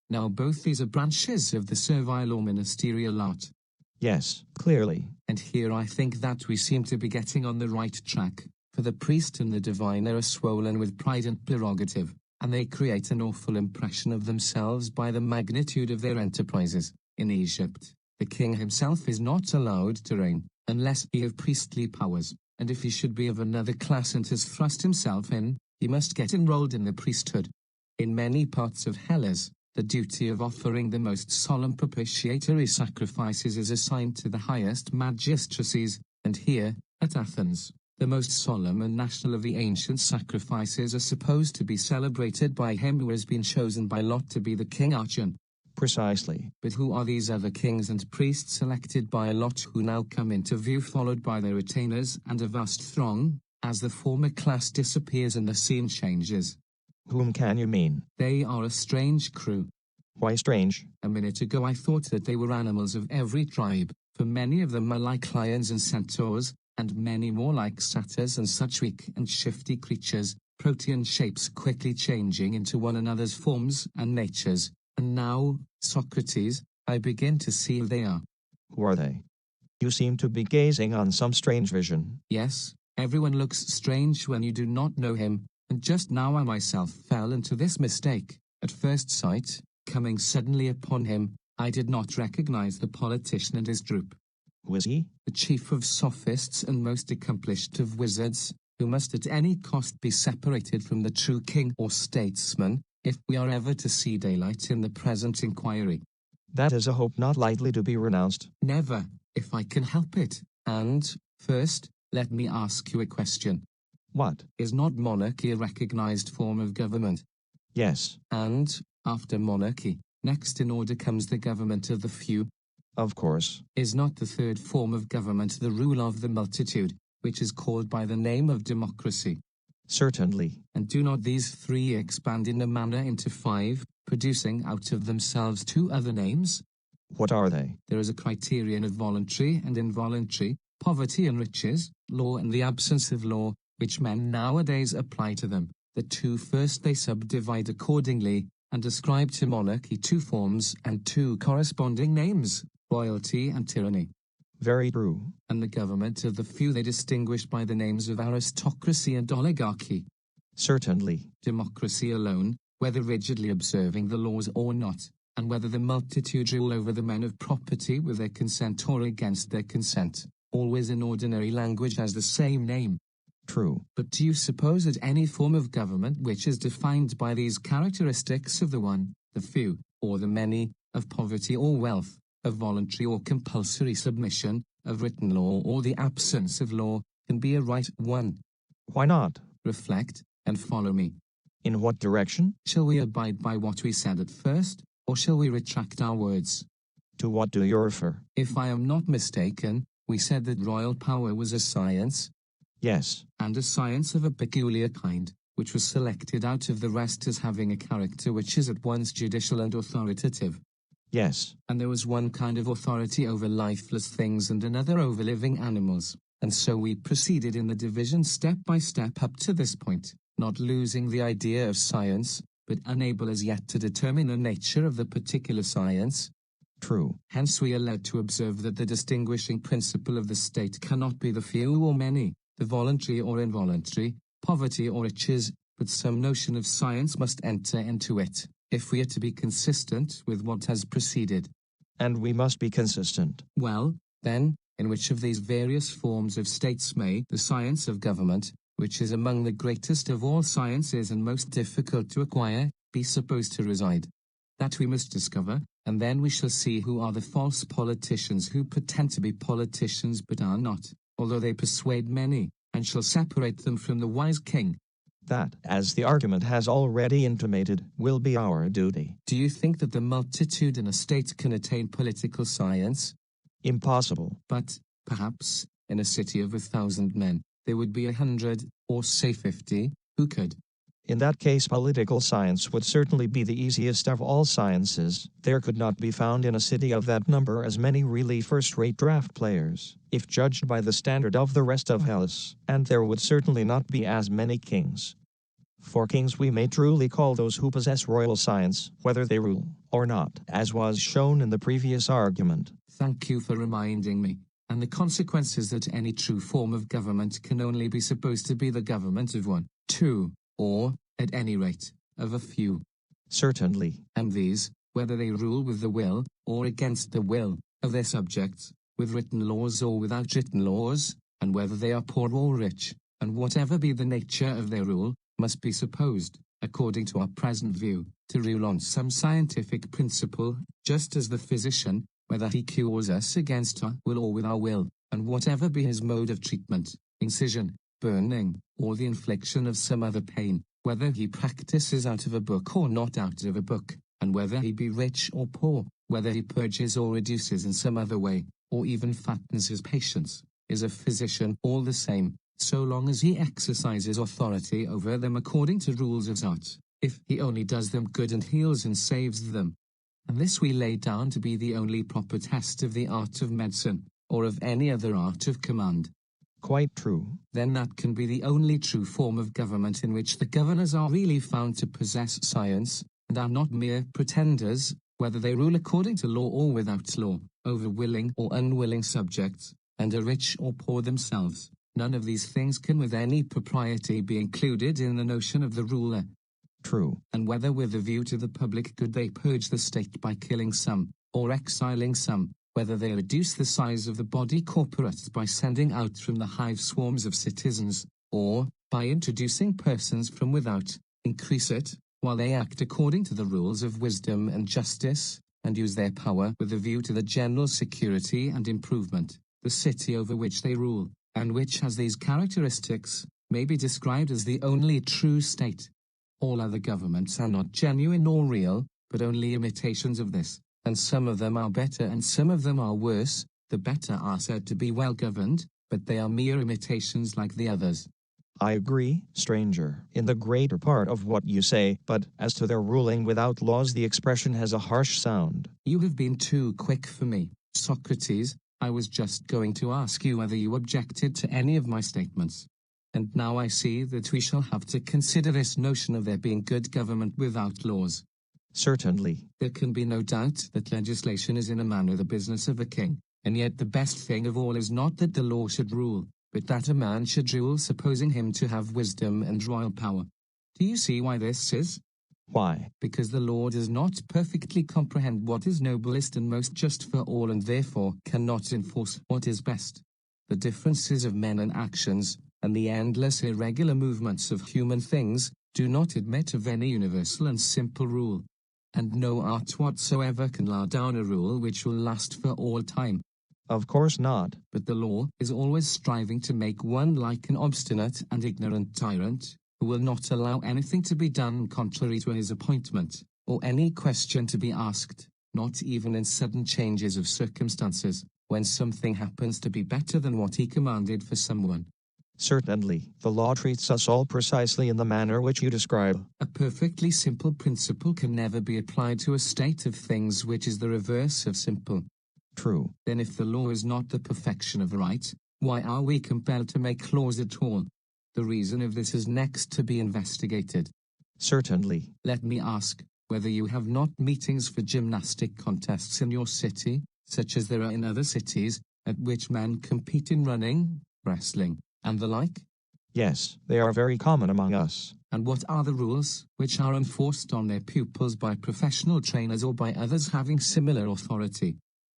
Now both these are branches of the servile or ministerial art. Yes, clearly. And here I think that we seem to be getting on the right track, for the priest and the diviner are swollen with pride and prerogative, and they create an awful impression of themselves by the magnitude of their enterprises. In Egypt, the king himself is not allowed to reign, unless he have priestly powers, and if he should be of another class and has thrust himself in, he must get enrolled in the priesthood. In many parts of Hellas, the duty of offering the most solemn propitiatory sacrifices is assigned to the highest magistracies, and here, at Athens, The most solemn and national of the ancient sacrifices are supposed to be celebrated by him who has been chosen by lot to be the king Archon. Precisely. But who are these other kings and priests selected by a lot who now come into view, followed by their retainers and a vast throng, as the former class disappears and the scene changes? Whom can you mean? They are a strange crew. Why strange? A minute ago I thought that they were animals of every tribe, for many of them are like lions and centaurs, and many more like satyrs and such weak and shifty creatures, protean shapes quickly changing into one another's forms and natures. And now, Socrates, I begin to see who they are. Who are they? You seem to be gazing on some strange vision. Yes, everyone looks strange when you do not know him, and just now I myself fell into this mistake. At first sight, coming suddenly upon him, I did not recognize the politician and his droop. Who is he? The chief of sophists and most accomplished of wizards, who must at any cost be separated from the true king or statesman, if we are ever to see daylight in the present inquiry. That is a hope not lightly to be renounced. Never, if I can help it. And, first, let me ask you a question. What? Is not monarchy a recognized form of government? Yes. And, after monarchy, next in order comes the government of the few? Of course. Is not the third form of government the rule of the multitude, which is called by the name of democracy? Certainly. And do not these three expand in a manner into five, producing out of themselves two other names? What are they? There is a criterion of voluntary and involuntary, poverty and riches, law and the absence of law, which men nowadays apply to them. The two first they subdivide accordingly, and ascribe to monarchy two forms and two corresponding names, royalty and tyranny. Very true. And the government of the few they distinguish by the names of aristocracy and oligarchy. Certainly. Democracy alone, whether rigidly observing the laws or not, and whether the multitude rule over the men of property with their consent or against their consent, always in ordinary language has the same name. True. But do you suppose that any form of government which is defined by these characteristics of the one, the few, or the many, of poverty or wealth, of voluntary or compulsory submission, of written law or the absence of law, can be a right one? Why not? Reflect, and follow me. In what direction? Shall we abide by what we said at first, or shall we retract our words? To what do you refer? If I am not mistaken, we said that royal power was a science. Yes. And a science of a peculiar kind, which was selected out of the rest as having a character which is at once judicial and authoritative. Yes. And there was one kind of authority over lifeless things and another over living animals. And so we proceeded in the division step by step up to this point, not losing the idea of science, but unable as yet to determine the nature of the particular science. True. Hence we are led to observe that the distinguishing principle of the state cannot be the few or many, the voluntary or involuntary, poverty or riches, but some notion of science must enter into it, if we are to be consistent with what has preceded. And we must be consistent. Well, then, in which of these various forms of states may the science of government, which is among the greatest of all sciences and most difficult to acquire, be supposed to reside? That we must discover, and then we shall see who are the false politicians who pretend to be politicians but are not, although they persuade many, and shall separate them from the wise king. That, as the argument has already intimated, will be our duty. Do you think that the multitude in a state can attain political science? Impossible. But, perhaps, in a city of 1,000 men, there would be 100, or say 50, who could. In that case, political science would certainly be the easiest of all sciences. There could not be found in a city of that number as many really first-rate draft players, if judged by the standard of the rest of Hellas, and there would certainly not be as many kings. For kings we may truly call those who possess royal science, whether they rule or not, as was shown in the previous argument. Thank you for reminding me. And the consequence is that any true form of government can only be supposed to be the government of one, two, or, at any rate, of a few. Certainly. And these, whether they rule with the will, or against the will, of their subjects, with written laws or without written laws, and whether they are poor or rich, and whatever be the nature of their rule, must be supposed, according to our present view, to rule on some scientific principle, just as the physician, whether he cures us against our will or with our will, and whatever be his mode of treatment, incision, burning, or the infliction of some other pain, whether he practices out of a book or not out of a book, and whether he be rich or poor, whether he purges or reduces in some other way, or even fattens his patients, is a physician all the same, so long as he exercises authority over them according to rules of art, if he only does them good and heals and saves them. And this we lay down to be the only proper test of the art of medicine, or of any other art of command. Quite true. Then that can be the only true form of government in which the governors are really found to possess science, and are not mere pretenders, whether they rule according to law or without law, over willing or unwilling subjects, and are rich or poor themselves. None of these things can with any propriety be included in the notion of the ruler. True. And whether with a view to the public good they purge the state by killing some, or exiling some, whether they reduce the size of the body corporate by sending out from the hive swarms of citizens, or, by introducing persons from without, increase it, while they act according to the rules of wisdom and justice, and use their power with a view to the general security and improvement, the city over which they rule, and which has these characteristics, may be described as the only true state. All other governments are not genuine or real, but only imitations of this, and some of them are better and some of them are worse. The better are said to be well governed, but they are mere imitations like the others. I agree, stranger, in the greater part of what you say, but as to their ruling without laws the expression has a harsh sound. You have been too quick for me, Socrates. I was just going to ask you whether you objected to any of my statements. And now I see that we shall have to consider this notion of there being good government without laws. Certainly. There can be no doubt that legislation is in a manner the business of a king, and yet the best thing of all is not that the law should rule, but that a man should rule supposing him to have wisdom and royal power. Do you see why this is? Why? Because the law does not perfectly comprehend what is noblest and most just for all, and therefore cannot enforce what is best. The differences of men and actions, and the endless irregular movements of human things, do not admit of any universal and simple rule. And no art whatsoever can lay down a rule which will last for all time. Of course not. But the law is always striving to make one like an obstinate and ignorant tyrant, who will not allow anything to be done contrary to his appointment, or any question to be asked, not even in sudden changes of circumstances, when something happens to be better than what he commanded for someone. Certainly, the law treats us all precisely in the manner which you describe. A perfectly simple principle can never be applied to a state of things which is the reverse of simple. True. Then if the law is not the perfection of right, why are we compelled to make laws at all? The reason of this is next to be investigated. Certainly. Let me ask, whether you have not meetings for gymnastic contests in your city, such as there are in other cities, at which men compete in running, wrestling, and the like? Yes, they are very common among us. And what are the rules, which are enforced on their pupils by professional trainers or by others having similar authority?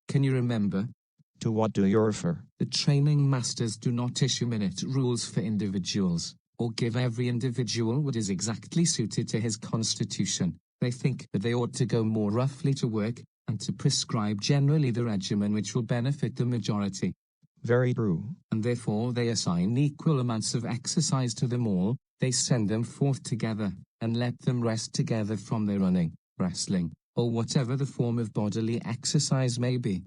Can you remember? To what do you refer? The training masters do not issue minute rules for individuals, or give every individual what is exactly suited to his constitution. They think that they ought to go more roughly to work, and to prescribe generally the regimen which will benefit the majority. Very true. And therefore they assign equal amounts of exercise to them all. They send them forth together, and let them rest together from their running, wrestling, or whatever the form of bodily exercise may be.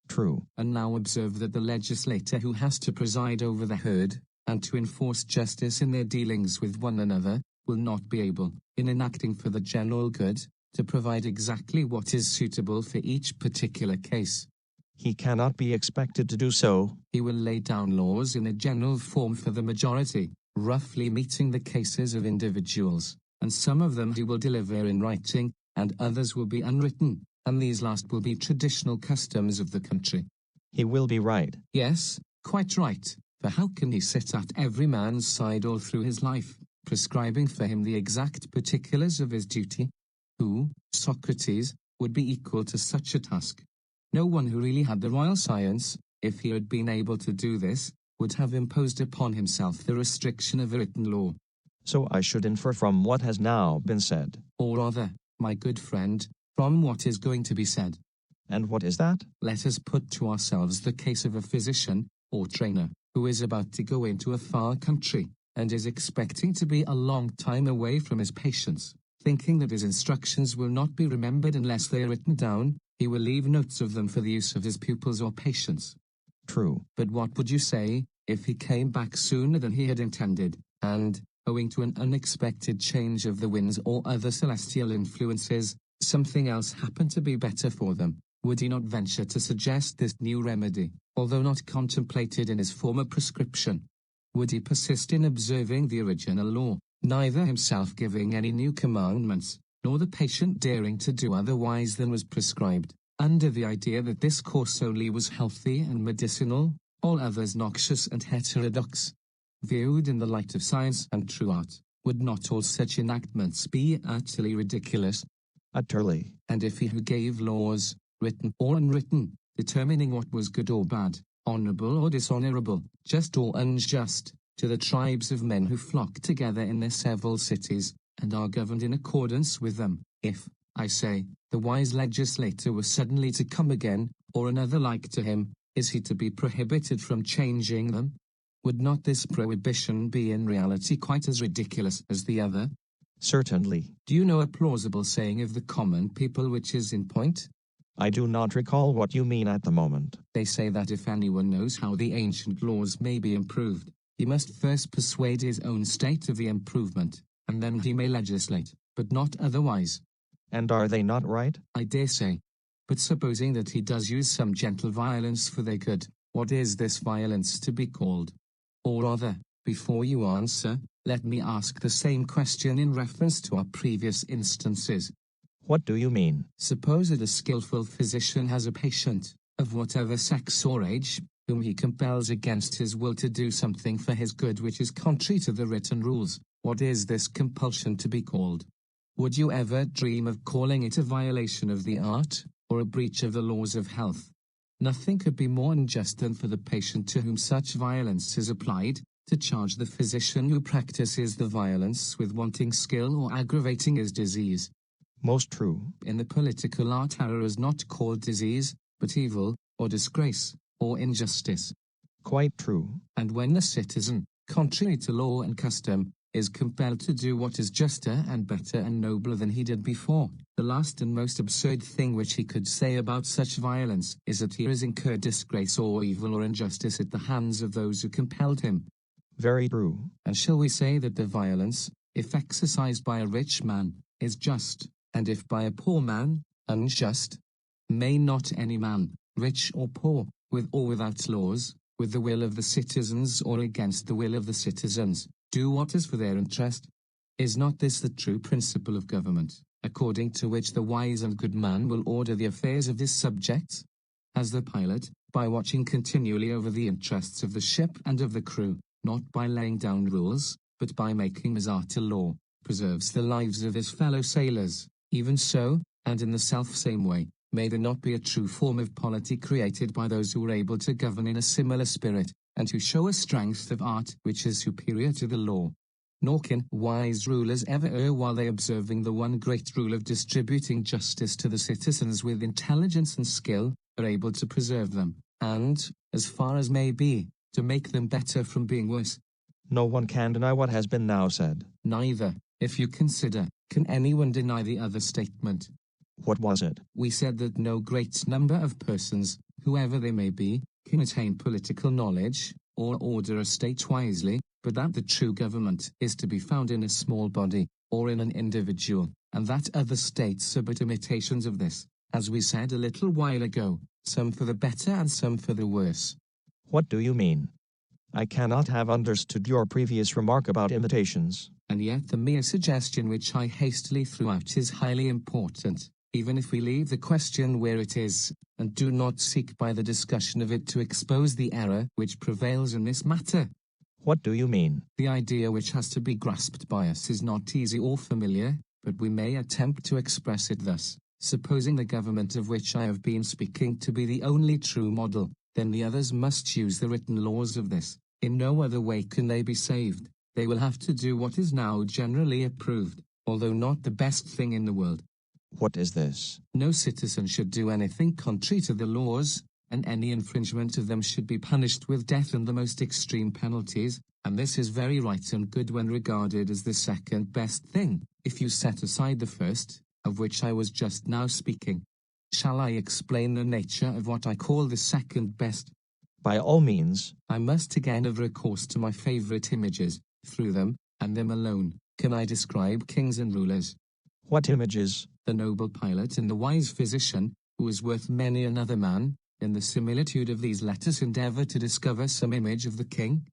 True. And now observe that the legislator who has to preside over the herd, and to enforce justice in their dealings with one another, will not be able, in enacting for the general good, to provide exactly what is suitable for each particular case. He cannot be expected to do so. He will lay down laws in a general form for the majority, roughly meeting the cases of individuals, and some of them he will deliver in writing, and others will be unwritten, and these last will be traditional customs of the country. He will be right. Yes, quite right, for how can he sit at every man's side all through his life, prescribing for him the exact particulars of his duty? Who, Socrates, would be equal to such a task? No one who really had the royal science, if he had been able to do this, would have imposed upon himself the restriction of a written law. So I should infer from what has now been said. Or rather, my good friend, from what is going to be said. And what is that? Let us put to ourselves the case of a physician, or trainer, who is about to go into a far country, and is expecting to be a long time away from his patients, thinking that his instructions will not be remembered unless they are written down, he will leave notes of them for the use of his pupils or patients. True. But what would you say, if he came back sooner than he had intended, and, owing to an unexpected change of the winds or other celestial influences, something else happened to be better for them? Would he not venture to suggest this new remedy, although not contemplated in his former prescription? Would he persist in observing the original law, neither himself giving any new commandments, nor the patient daring to do otherwise than was prescribed, under the idea that this course only was healthy and medicinal, all others noxious and heterodox? Viewed in the light of science and true art, would not all such enactments be utterly ridiculous? Utterly. And if he who gave laws, written or unwritten, determining what was good or bad, honorable or dishonorable, just or unjust, to the tribes of men who flock together in their several cities, and are governed in accordance with them, if, I say, the wise legislator was suddenly to come again, or another like to him, is he to be prohibited from changing them? Would not this prohibition be in reality quite as ridiculous as the other? Certainly. Do you know a plausible saying of the common people which is in point? I do not recall what you mean at the moment. They say that if anyone knows how the ancient laws may be improved, he must first persuade his own state of the improvement, and then he may legislate, but not otherwise. And are they not right? I dare say. But supposing that he does use some gentle violence for their good, what is this violence to be called? Or rather, before you answer, let me ask the same question in reference to our previous instances. What do you mean? Suppose that a skillful physician has a patient, of whatever sex or age, whom he compels against his will to do something for his good which is contrary to the written rules. What is this compulsion to be called? Would you ever dream of calling it a violation of the art, or a breach of the laws of health? Nothing could be more unjust than for the patient to whom such violence is applied, to charge the physician who practices the violence with wanting skill or aggravating his disease. Most true. In the political art, error is not called disease, but evil, or disgrace, or injustice. Quite true. And when the citizen, contrary to law and custom, is compelled to do what is juster and better and nobler than he did before, the last and most absurd thing which he could say about such violence is that he has incurred disgrace or evil or injustice at the hands of those who compelled him. Very true. And shall we say that the violence, if exercised by a rich man, is just, and if by a poor man, unjust? May not any man, rich or poor, with or without laws, with the will of the citizens or against the will of the citizens, do what is for their interest? Is not this the true principle of government, according to which the wise and good man will order the affairs of his subjects? As the pilot, by watching continually over the interests of the ship and of the crew, not by laying down rules, but by making his art a law, preserves the lives of his fellow sailors, even so, and in the self-same way, may there not be a true form of polity created by those who are able to govern in a similar spirit, and who show a strength of art which is superior to the law? Nor can wise rulers ever err while they observing the one great rule of distributing justice to the citizens with intelligence and skill, are able to preserve them, and, as far as may be, to make them better from being worse. No one can deny what has been now said. Neither, if you consider, can anyone deny the other statement. What was it? We said that no great number of persons, whoever they may be, can attain political knowledge, or order a state wisely, but that the true government is to be found in a small body, or in an individual, and that other states are but imitations of this, as we said a little while ago, some for the better and some for the worse. What do you mean? I cannot have understood your previous remark about imitations. And yet the mere suggestion which I hastily threw out is highly important, even if we leave the question where it is, and do not seek by the discussion of it to expose the error which prevails in this matter. What do you mean? The idea which has to be grasped by us is not easy or familiar, but we may attempt to express it thus. Supposing the government of which I have been speaking to be the only true model, then the others must use the written laws of this. In no other way can they be saved. They will have to do what is now generally approved, although not the best thing in the world. What is this? No citizen should do anything contrary to the laws, and any infringement of them should be punished with death and the most extreme penalties, and this is very right and good when regarded as the second best thing, if you set aside the first, of which I was just now speaking. Shall I explain the nature of what I call the second best? By all means. I must again have recourse to my favorite images. Through them, and them alone, can I describe kings and rulers. What images? The noble pilot and the wise physician, who is worth many another man, in the similitude of these let us endeavor to discover some image of the king.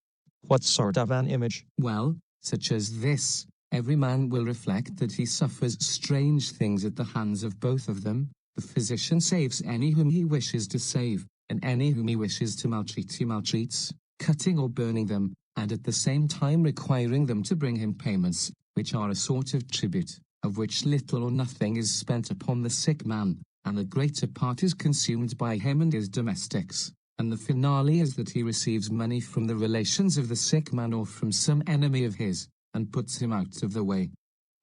What sort of an image? Well, such as this. Every man will reflect that he suffers strange things at the hands of both of them. The physician saves any whom he wishes to save, and any whom he wishes to maltreat he maltreats, cutting or burning them, and at the same time requiring them to bring him payments, which are a sort of tribute, of which little or nothing is spent upon the sick man, and the greater part is consumed by him and his domestics, and the finale is that he receives money from the relations of the sick man or from some enemy of his, and puts him out of the way.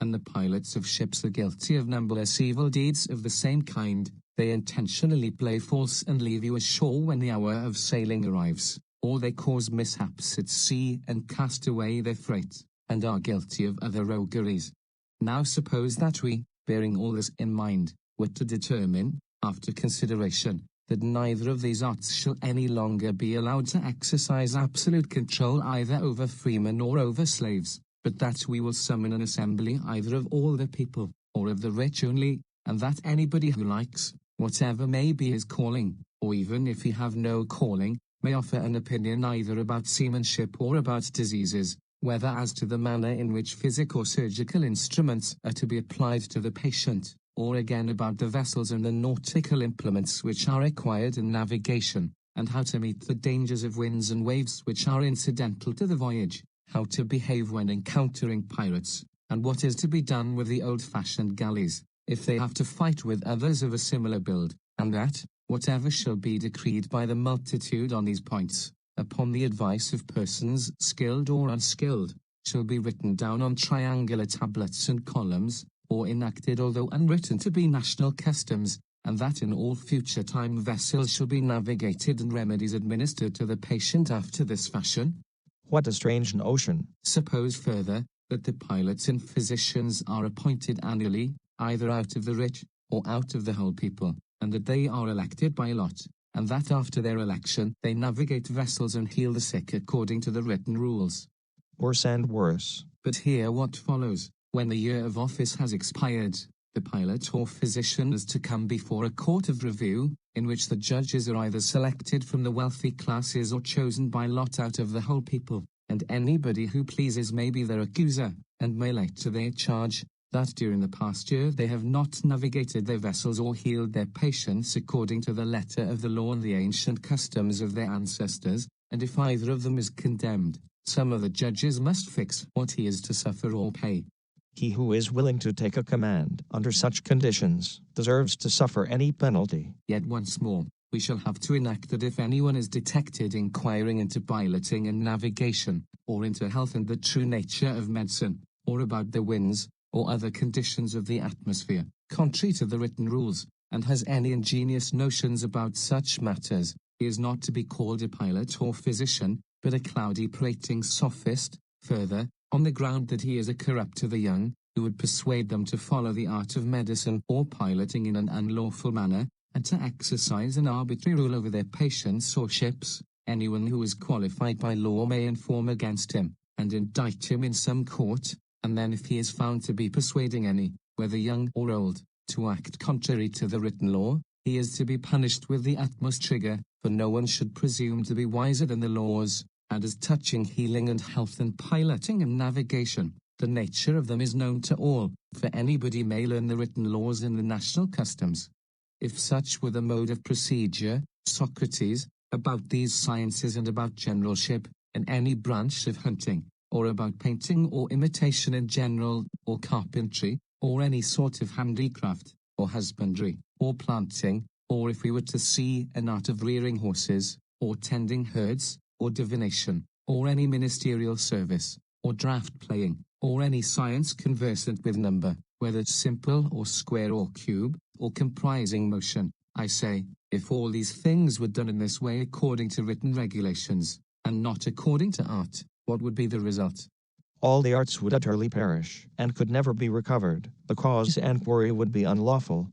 And the pilots of ships are guilty of numberless evil deeds of the same kind. They intentionally play false and leave you ashore when the hour of sailing arrives, or they cause mishaps at sea and cast away their freight, and are guilty of other rogueries. Now suppose that we, bearing all this in mind, were to determine, after consideration, that neither of these arts shall any longer be allowed to exercise absolute control either over freemen or over slaves, but that we will summon an assembly either of all the people, or of the rich only, and that anybody who likes, whatever may be his calling, or even if he have no calling, may offer an opinion either about seamanship or about diseases, whether as to the manner in which physic or surgical instruments are to be applied to the patient, or again about the vessels and the nautical implements which are required in navigation, and how to meet the dangers of winds and waves which are incidental to the voyage, how to behave when encountering pirates, and what is to be done with the old-fashioned galleys, if they have to fight with others of a similar build, and that, whatever shall be decreed by the multitude on these points, upon the advice of persons skilled or unskilled, shall be written down on triangular tablets and columns, or enacted although unwritten to be national customs, and that in all future time vessels shall be navigated and remedies administered to the patient after this fashion. What a strange notion. Suppose further, that the pilots and physicians are appointed annually, either out of the rich, or out of the whole people, and that they are elected by lot, and that after their election they navigate vessels and heal the sick according to the written rules. Worse and worse. But hear what follows. When the year of office has expired, the pilot or physician is to come before a court of review, in which the judges are either selected from the wealthy classes or chosen by lot out of the whole people, and anybody who pleases may be their accuser, and may lay to their charge that during the past year they have not navigated their vessels or healed their patients according to the letter of the law and the ancient customs of their ancestors, and if either of them is condemned, some of the judges must fix what he is to suffer or pay. He who is willing to take a command under such conditions deserves to suffer any penalty. Yet once more, we shall have to enact that if anyone is detected inquiring into piloting and navigation, or into health and the true nature of medicine, or about the winds, or other conditions of the atmosphere, contrary to the written rules, and has any ingenious notions about such matters, he is not to be called a pilot or physician, but a cloudy prating sophist. Further, on the ground that he is a corrupt to the young, who would persuade them to follow the art of medicine or piloting in an unlawful manner, and to exercise an arbitrary rule over their patients or ships, anyone who is qualified by law may inform against him, and indict him in some court, and then if he is found to be persuading any, whether young or old, to act contrary to the written law, he is to be punished with the utmost rigor, for no one should presume to be wiser than the laws. And as touching healing and health and piloting and navigation, the nature of them is known to all, for anybody may learn the written laws in the national customs. If such were the mode of procedure, Socrates, about these sciences and about generalship, in any branch of hunting, or about painting or imitation in general, or carpentry, or any sort of handicraft, or husbandry, or planting, or if we were to see an art of rearing horses, or tending herds, or divination, or any ministerial service, or draught playing, or any science conversant with number, whether simple or square or cube, or comprising motion, I say, if all these things were done in this way according to written regulations, and not according to art, what would be the result? All the arts would utterly perish, and could never be recovered. The cause and worry would be unlawful.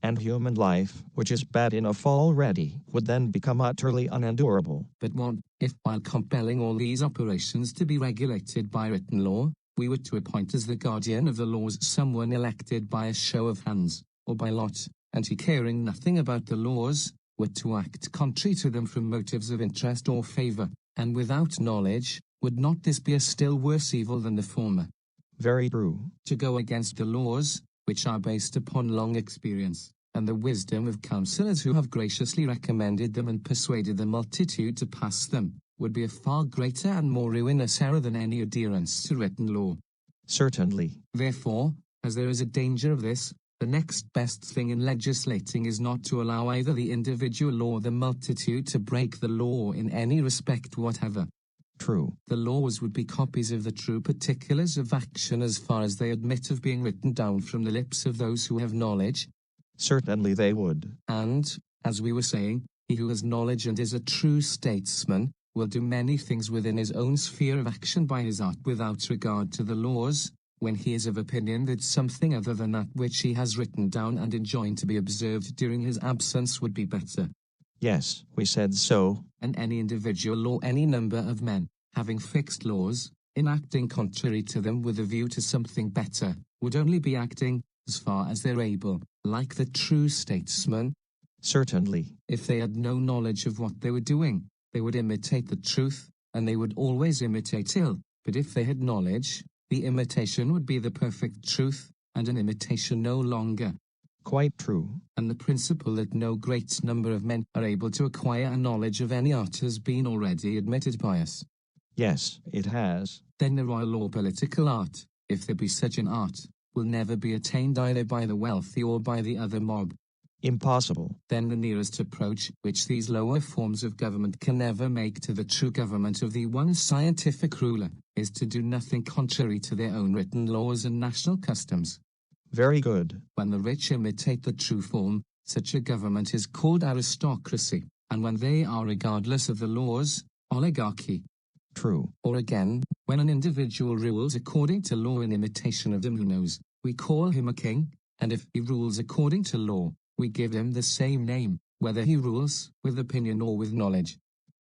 And human life, which is bad enough already, would then become utterly unendurable. But what, if while compelling all these operations to be regulated by written law, we were to appoint as the guardian of the laws someone elected by a show of hands, or by lot, and he caring nothing about the laws, were to act contrary to them from motives of interest or favor, and without knowledge, would not this be a still worse evil than the former? Very true. To go against the laws, which are based upon long experience, and the wisdom of counselors who have graciously recommended them and persuaded the multitude to pass them, would be a far greater and more ruinous error than any adherence to written law. Certainly. Therefore, as there is a danger of this, the next best thing in legislating is not to allow either the individual or the multitude to break the law in any respect whatever. True. The laws would be copies of the true particulars of action as far as they admit of being written down from the lips of those who have knowledge. Certainly they would. And, as we were saying, he who has knowledge and is a true statesman, will do many things within his own sphere of action by his art without regard to the laws, when he is of opinion that something other than that which he has written down and enjoined to be observed during his absence would be better. Yes, we said so. And any individual or any number of men, having fixed laws, enacting contrary to them with a view to something better, would only be acting, as far as they're able, like the true statesman. Certainly. If they had no knowledge of what they were doing, they would imitate the truth, and they would always imitate ill. But if they had knowledge, the imitation would be the perfect truth, and an imitation no longer. Quite true. And the principle that no great number of men are able to acquire a knowledge of any art has been already admitted by us. Yes, it has. Then the royal or political art, if there be such an art, will never be attained either by the wealthy or by the other mob. Impossible. Then the nearest approach which these lower forms of government can never make to the true government of the one scientific ruler, is to do nothing contrary to their own written laws and national customs. Very good. When the rich imitate the true form, such a government is called aristocracy, and when they are regardless of the laws, oligarchy. True. Or again, when an individual rules according to law in imitation of him who knows, we call him a king, and if he rules according to law, we give him the same name, whether he rules with opinion or with knowledge.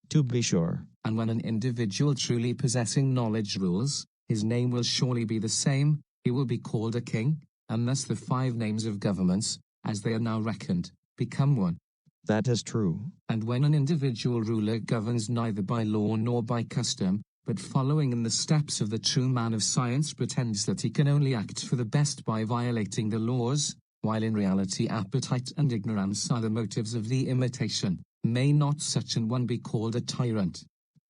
To be sure. And when an individual truly possessing knowledge rules, his name will surely be the same, he will be called a king, and thus the 5 names of governments, as they are now reckoned, become one. That is true. And when an individual ruler governs neither by law nor by custom, but following in the steps of the true man of science pretends that he can only act for the best by violating the laws, while in reality appetite and ignorance are the motives of the imitation, may not such an one be called a tyrant?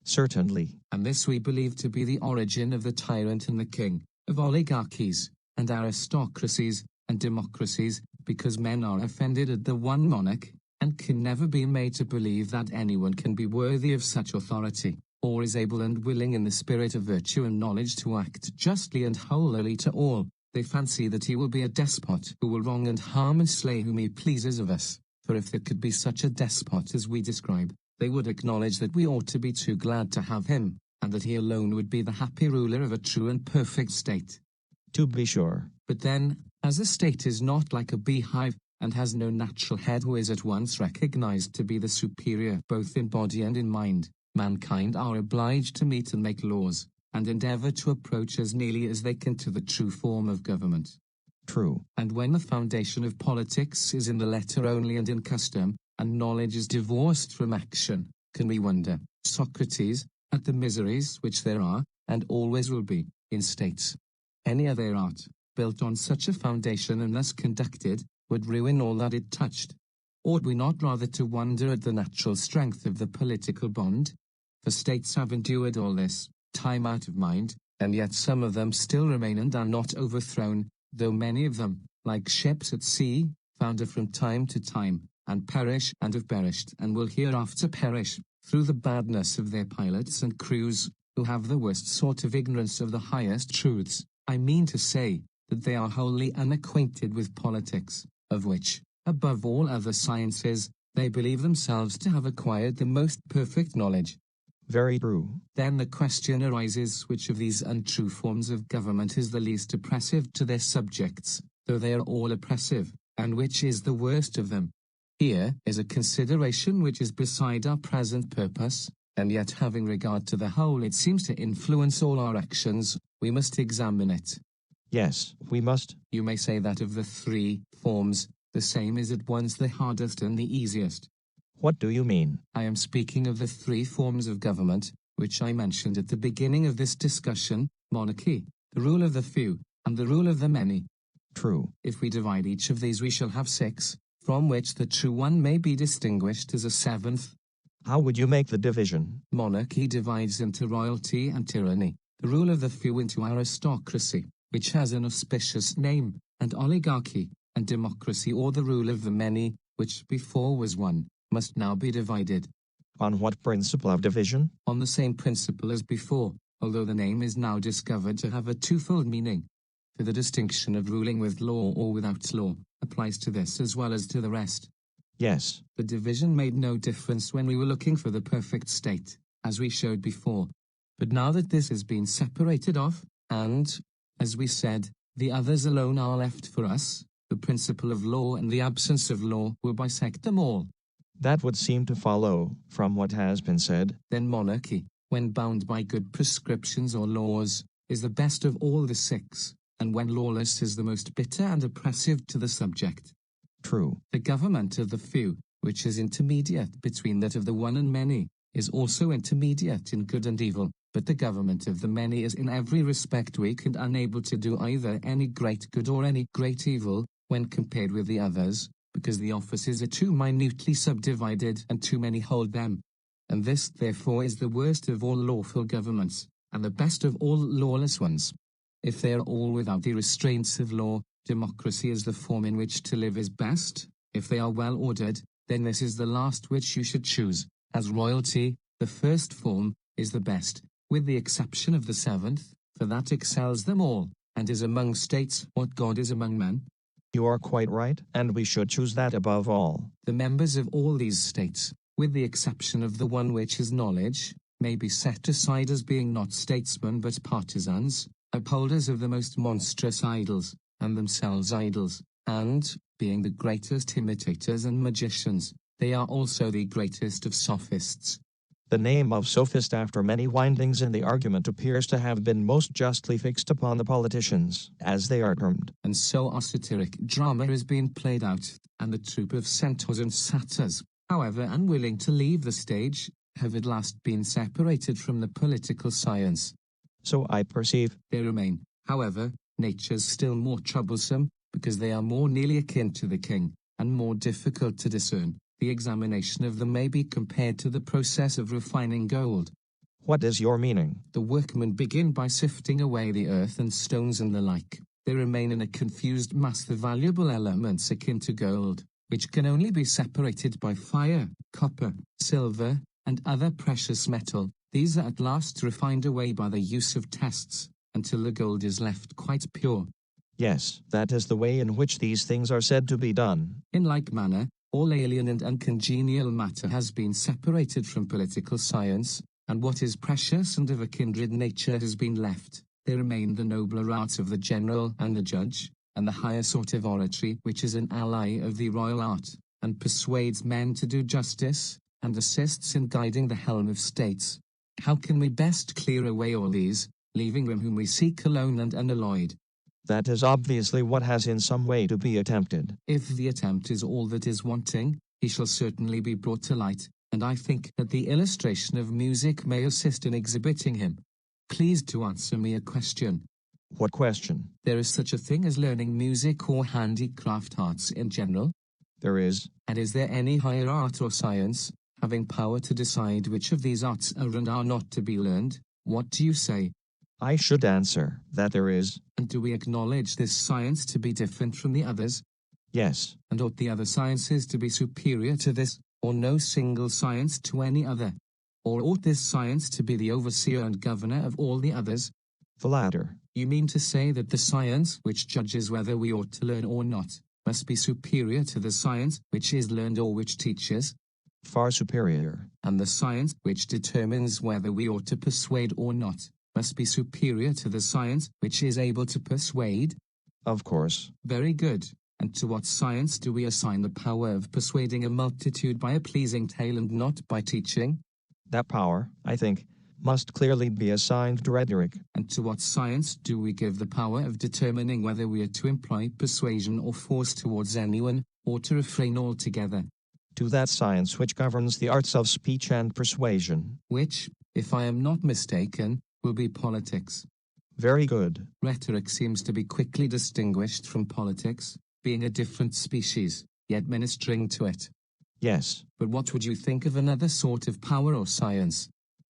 Certainly. And this we believe to be the origin of the tyrant and the king, of oligarchies, and aristocracies, and democracies, because men are offended at the one monarch, and can never be made to believe that anyone can be worthy of such authority, or is able and willing in the spirit of virtue and knowledge to act justly and holily to all. They fancy that he will be a despot who will wrong and harm and slay whom he pleases of us, for if there could be such a despot as we describe, they would acknowledge that we ought to be too glad to have him, and that he alone would be the happy ruler of a true and perfect state. To be sure. But then, as a state is not like a beehive, and has no natural head who is at once recognized to be the superior both in body and in mind, mankind are obliged to meet and make laws, and endeavor to approach as nearly as they can to the true form of government. True. And when the foundation of politics is in the letter only and in custom, and knowledge is divorced from action, can we wonder, Socrates, at the miseries which there are, and always will be, in states? Any other art, built on such a foundation and thus conducted, would ruin all that it touched. Ought we not rather to wonder at the natural strength of the political bond? For states have endured all this, time out of mind, and yet some of them still remain and are not overthrown, though many of them, like ships at sea, founder from time to time, and perish and have perished and will hereafter perish, through the badness of their pilots and crews, who have the worst sort of ignorance of the highest truths. I mean to say, that they are wholly unacquainted with politics, of which, Above all other sciences, they believe themselves to have acquired the most perfect knowledge. Very true. Then the question arises, which of these untrue forms of government is the least oppressive to their subjects, though they are all oppressive, and which is the worst of them? Here is a consideration which is beside our present purpose, and yet having regard to the whole it seems to influence all our actions. We must examine it. Yes, we must. You may say that of the three forms, the same is at once the hardest and the easiest. What do you mean? I am speaking of the three forms of government, which I mentioned at the beginning of this discussion: monarchy, the rule of the few, and the rule of the many. True. If we divide each of these we shall have 6, from which the true one may be distinguished as a 7th. How would you make the division? Monarchy divides into royalty and tyranny, the rule of the few into aristocracy, which has an auspicious name, and oligarchy, and democracy, or the rule of the many, which before was one, must now be divided. On what principle of division? On the same principle as before, although the name is now discovered to have a twofold meaning. For the distinction of ruling with law or without law applies to this as well as to the rest. Yes. The division made no difference when we were looking for the perfect state, as we showed before. But now that this has been separated off, and, as we said, the others alone are left for us, the principle of law and the absence of law will bisect them all. That would seem to follow, from what has been said. Then monarchy, when bound by good prescriptions or laws, is the best of all the 6, and when lawless is the most bitter and oppressive to the subject. True. The government of the few, which is intermediate between that of the one and many, is also intermediate in good and evil, but the government of the many is in every respect weak and unable to do either any great good or any great evil, when compared with the others, because the offices are too minutely subdivided and too many hold them. And this, therefore, is the worst of all lawful governments, and the best of all lawless ones. If they are all without the restraints of law, democracy is the form in which to live is best. If they are well ordered, then this is the last which you should choose. As royalty, the first form is the best, with the exception of the 7th, for that excels them all, and is among states what God is among men. You are quite right, and we should choose that above all. The members of all these states, with the exception of the one which is knowledge, may be set aside as being not statesmen but partisans, upholders of the most monstrous idols, and themselves idols, and, being the greatest imitators and magicians, they are also the greatest of sophists. The name of sophist after many windings in the argument appears to have been most justly fixed upon the politicians, as they are termed. And so our satiric drama is being played out, and the troupe of centaurs and satyrs, however unwilling to leave the stage, have at last been separated from the political science. So I perceive. They remain, however, natures still more troublesome, because they are more nearly akin to the king, and more difficult to discern. The examination of them may be compared to the process of refining gold. What is your meaning? The workmen begin by sifting away the earth and stones and the like. They remain in a confused mass the valuable elements akin to gold, which can only be separated by fire, copper, silver, and other precious metal. These are at last refined away by the use of tests, until the gold is left quite pure. Yes, that is the way in which these things are said to be done. In like manner, all alien and uncongenial matter has been separated from political science, and what is precious and of a kindred nature has been left. There remain the nobler arts of the general and the judge, and the higher sort of oratory which is an ally of the royal art, and persuades men to do justice, and assists in guiding the helm of states. How can we best clear away all these, leaving them whom we seek alone and unalloyed? That is obviously what has in some way to be attempted. If the attempt is all that is wanting, he shall certainly be brought to light, and I think that the illustration of music may assist in exhibiting him. Please to answer me a question. What question? There is such a thing as learning music or handicraft arts in general? There is. And is there any higher art or science, having power to decide which of these arts are and are not to be learned? What do you say? I should answer that there is. And do we acknowledge this science to be different from the others? Yes. And ought the other sciences to be superior to this, or no single science to any other? Or ought this science to be the overseer and governor of all the others? The latter. You mean to say that the science which judges whether we ought to learn or not, must be superior to the science which is learned or which teaches, Far superior. and the science which determines whether we ought to persuade or not, must be superior to the science which is able to persuade. Of course. Very good. And to what science do we assign the power of persuading a multitude by a pleasing tale and not by teaching? That power, I think, must clearly be assigned to rhetoric. And to what science do we give the power of determining whether we are to employ persuasion or force towards anyone, or to refrain altogether? To that science which governs the arts of speech and persuasion. Which, if I am not mistaken, will be politics. Very good. Rhetoric seems to be quickly distinguished from politics, being a different species, yet ministering to it. Yes. But what would you think of another sort of power or science?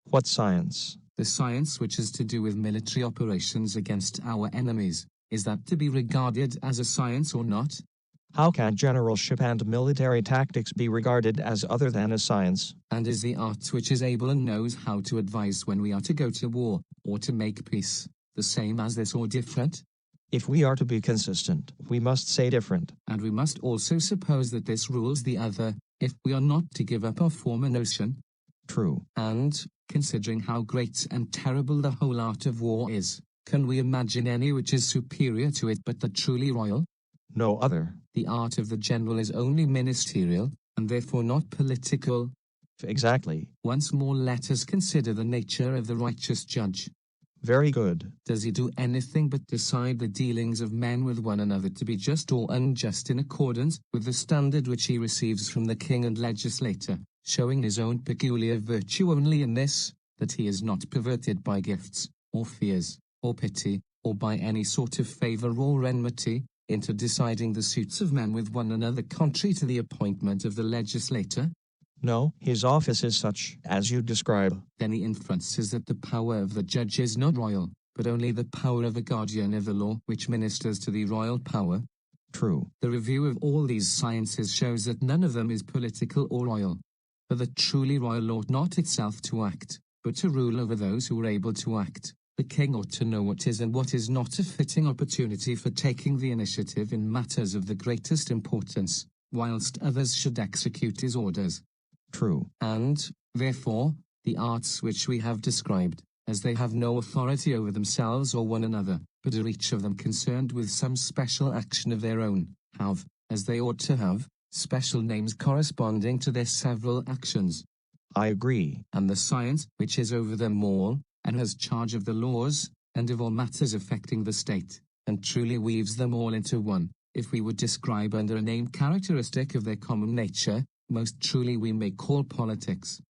What science? The science which is to do with military operations against our enemies. Is that to be regarded as a science or not? How can generalship and military tactics be regarded as other than a science? And is the art which is able and knows how to advise when we are to go to war, or to make peace, the same as this or different? If we are to be consistent, we must say different. And we must also suppose that this rules the other, if we are not to give up our former notion. True. And, considering how great and terrible the whole art of war is, can we imagine any which is superior to it but the truly royal? No other. The art of the general is only ministerial, and therefore not political. Exactly. Once more let us consider the nature of the righteous judge. Very good. Does he do anything but decide the dealings of men with one another to be just or unjust in accordance with the standard which he receives from the king and legislator, showing his own peculiar virtue only in this, that he is not perverted by gifts, or fears, or pity, or by any sort of favor or enmity, into deciding the suits of men with one another contrary to the appointment of the legislator? No, his office is such as you describe. Then the inference is that the power of the judge is not royal, but only the power of a guardian of the law which ministers to the royal power. True. The review of all these sciences shows that none of them is political or royal. For the truly royal ought not itself to act, but to rule over those who are able to act. The king ought to know what is and what is not a fitting opportunity for taking the initiative in matters of the greatest importance, whilst others should execute his orders. True. And, therefore, the arts which we have described, as they have no authority over themselves or one another, but are each of them concerned with some special action of their own, have, as they ought to have, special names corresponding to their several actions. I agree. And the science which is over them all, and has charge of the laws, and of all matters affecting the state, and truly weaves them all into one, if we would describe under a name characteristic of their common nature, most truly we may call politics.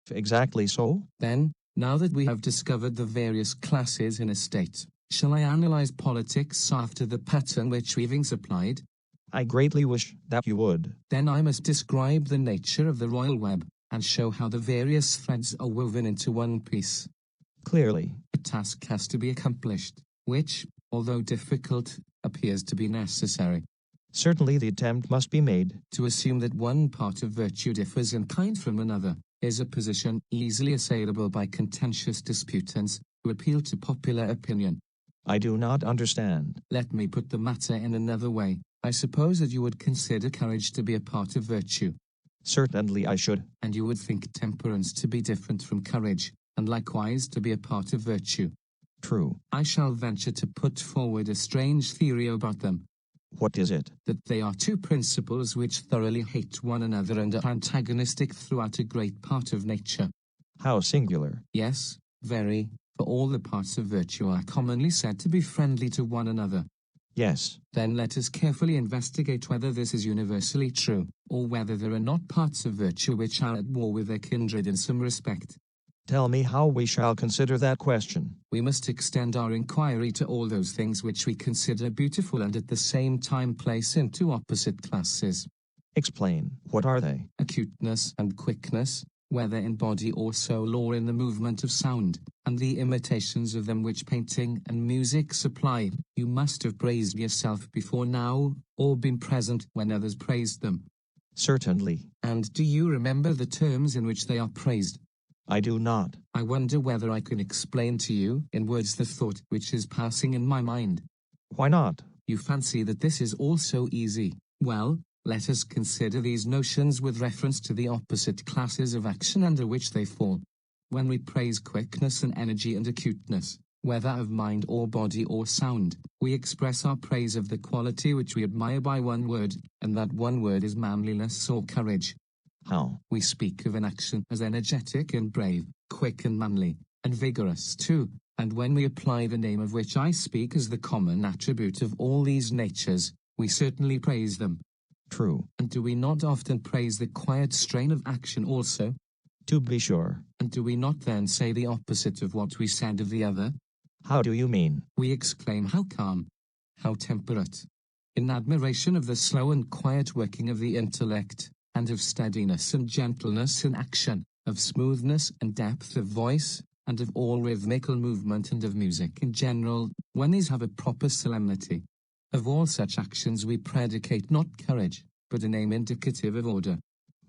Exactly so. Then, now that we have discovered the various classes in a state, shall I analyze politics after the pattern which weaving supplied? I greatly wish that you would. Then I must describe the nature of the royal web, and show how the various threads are woven into one piece. Clearly. A task has to be accomplished, which, although difficult, appears to be necessary. Certainly the attempt must be made. To assume that one part of virtue differs in kind from another, is a position easily assailable by contentious disputants, who appeal to popular opinion. I do not understand. Let me put the matter in another way. I suppose that you would consider courage to be a part of virtue. Certainly I should. And you would think temperance to be different from courage, and likewise to be a part of virtue. True. I shall venture to put forward a strange theory about them. What is it? That they are two principles which thoroughly hate one another and are antagonistic throughout a great part of nature. How singular. Yes, very, for all the parts of virtue are commonly said to be friendly to one another. Yes. Then let us carefully investigate whether this is universally true, or whether there are not parts of virtue which are at war with their kindred in some respect. Tell me how we shall consider that question. We must extend our inquiry to all those things which we consider beautiful and at the same time place into opposite classes. Explain. What are they? Acuteness and quickness, whether in body or soul or in the movement of sound, and the imitations of them which painting and music supply. You must have praised yourself before now, or been present when others praised them. Certainly. And do you remember the terms in which they are praised? I do not. I wonder whether I can explain to you in words the thought which is passing in my mind. Why not? You fancy that this is all so easy, Well, let us consider these notions with reference to the opposite classes of action under which they fall. When we praise quickness and energy and acuteness, whether of mind or body or sound, we express our praise of the quality which we admire by one word, and that one word is manliness or courage. How? We speak of an action as energetic and brave, quick and manly, and vigorous too, and when we apply the name of which I speak as the common attribute of all these natures, we certainly praise them. True. And do we not often praise the quiet strain of action also? To be sure. And do we not then say the opposite of what we said of the other? How do you mean? We exclaim how calm, how temperate, in admiration of the slow and quiet working of the intellect, and of steadiness and gentleness in action, of smoothness and depth of voice, and of all rhythmical movement and of music in general, when these have a proper solemnity. Of all such actions we predicate not courage, but a name indicative of order.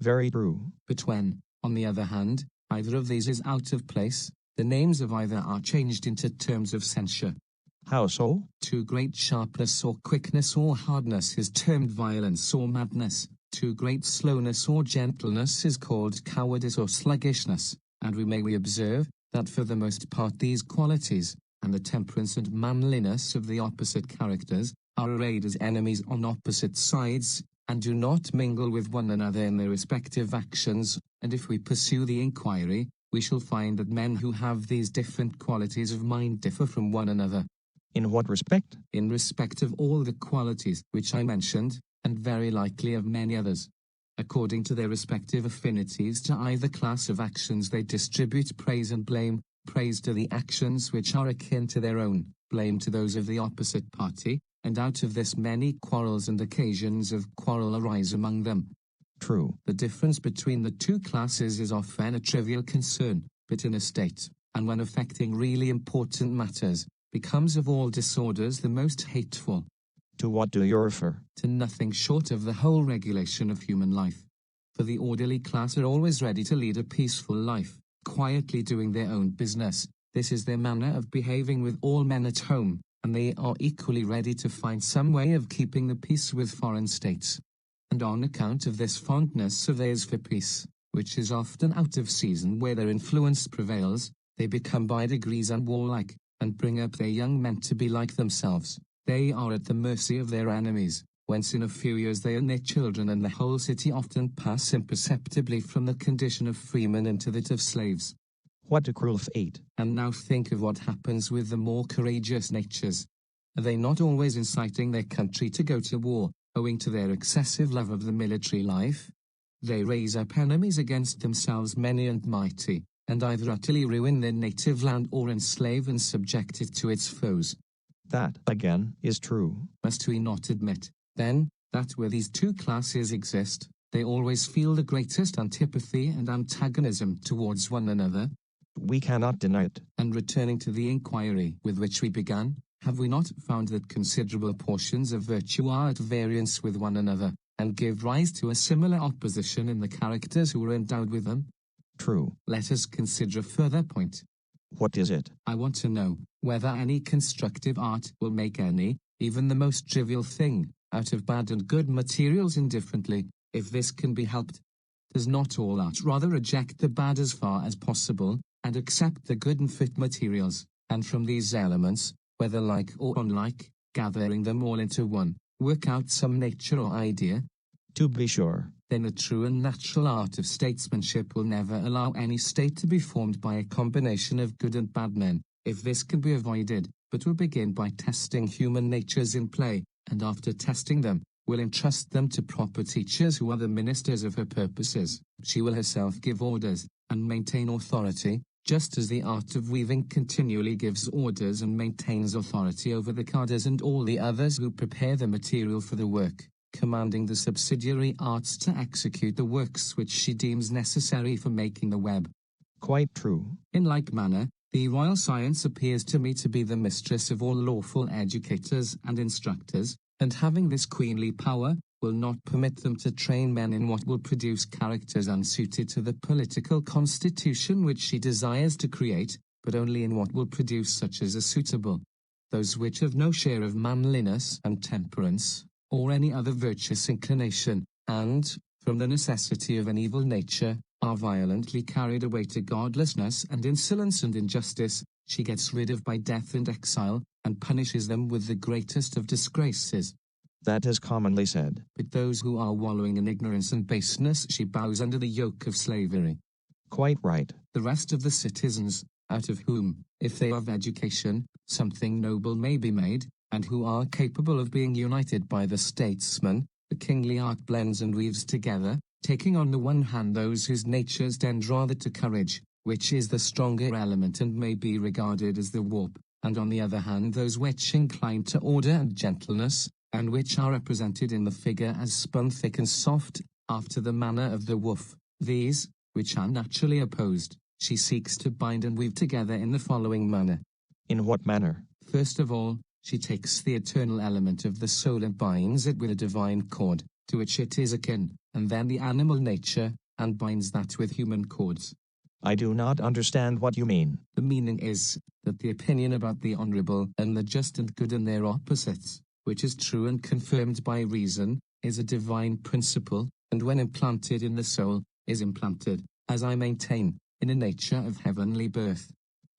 Very true. But when, on the other hand, either of these is out of place, the names of either are changed into terms of censure. How so? Too great sharpness or quickness or hardness is termed violence or madness. Too great slowness or gentleness is called cowardice or sluggishness, and we may observe that for the most part these qualities, and the temperance and manliness of the opposite characters, are arrayed as enemies on opposite sides, and do not mingle with one another in their respective actions, and if we pursue the inquiry, we shall find that men who have these different qualities of mind differ from one another. In what respect? In respect of all the qualities which I mentioned, and very likely of many others. According to their respective affinities to either class of actions they distribute praise and blame, praise to the actions which are akin to their own, blame to those of the opposite party, and out of this many quarrels and occasions of quarrel arise among them. True. The difference between the two classes is often a trivial concern, but in a state, and when affecting really important matters, becomes of all disorders the most hateful. To what do you refer? To nothing short of the whole regulation of human life. For the orderly class are always ready to lead a peaceful life, quietly doing their own business. This is their manner of behaving with all men at home, and they are equally ready to find some way of keeping the peace with foreign states. And on account of this fondness of theirs for peace, which is often out of season where their influence prevails, they become by degrees unwarlike, and bring up their young men to be like themselves. They are at the mercy of their enemies, whence in a few years they and their children and the whole city often pass imperceptibly from the condition of freemen into that of slaves. What a cruel fate. And now think of what happens with the more courageous natures. Are they not always inciting their country to go to war, owing to their excessive love of the military life? They raise up enemies against themselves many and mighty, and either utterly ruin their native land or enslave and subject it to its foes. That, again, is true. Must we not admit, then, that where these two classes exist, they always feel the greatest antipathy and antagonism towards one another? We cannot deny it. And returning to the inquiry with which we began, have we not found that considerable portions of virtue are at variance with one another, and give rise to a similar opposition in the characters who are endowed with them? True. Let us consider a further point. What is it? I want to know whether any constructive art will make any, even the most trivial thing, out of bad and good materials indifferently, if this can be helped. Does not all art rather reject the bad as far as possible, and accept the good and fit materials, and from these elements, whether like or unlike, gathering them all into one, work out some nature or idea? To be sure. Then a true and natural art of statesmanship will never allow any state to be formed by a combination of good and bad men, if this can be avoided, but will begin by testing human natures in play, and after testing them, will entrust them to proper teachers who are the ministers of her purposes. She will herself give orders, and maintain authority, just as the art of weaving continually gives orders and maintains authority over the carders and all the others who prepare the material for the work, commanding the subsidiary arts to execute the works which she deems necessary for making the web. Quite true. In like manner, the royal science appears to me to be the mistress of all lawful educators and instructors, and having this queenly power, will not permit them to train men in what will produce characters unsuited to the political constitution which she desires to create, but only in what will produce such as are suitable. Those which have no share of manliness and temperance, or any other virtuous inclination, and, from the necessity of an evil nature, are violently carried away to godlessness and insolence and injustice, she gets rid of by death and exile, and punishes them with the greatest of disgraces. That is commonly said. But those who are wallowing in ignorance and baseness she bows under the yoke of slavery. Quite right. The rest of the citizens, out of whom, if they have education, something noble may be made, and who are capable of being united by the statesman, the kingly art blends and weaves together, taking on the one hand those whose natures tend rather to courage, which is the stronger element and may be regarded as the warp, and on the other hand those which incline to order and gentleness, and which are represented in the figure as spun thick and soft, after the manner of the woof. These, which are naturally opposed, she seeks to bind and weave together in the following manner. In what manner? First of all, she takes the eternal element of the soul and binds it with a divine cord, to which it is akin, and then the animal nature, and binds that with human cords. I do not understand what you mean. The meaning is, that the opinion about the honorable and the just and good and their opposites, which is true and confirmed by reason, is a divine principle, and when implanted in the soul, is implanted, as I maintain, in a nature of heavenly birth.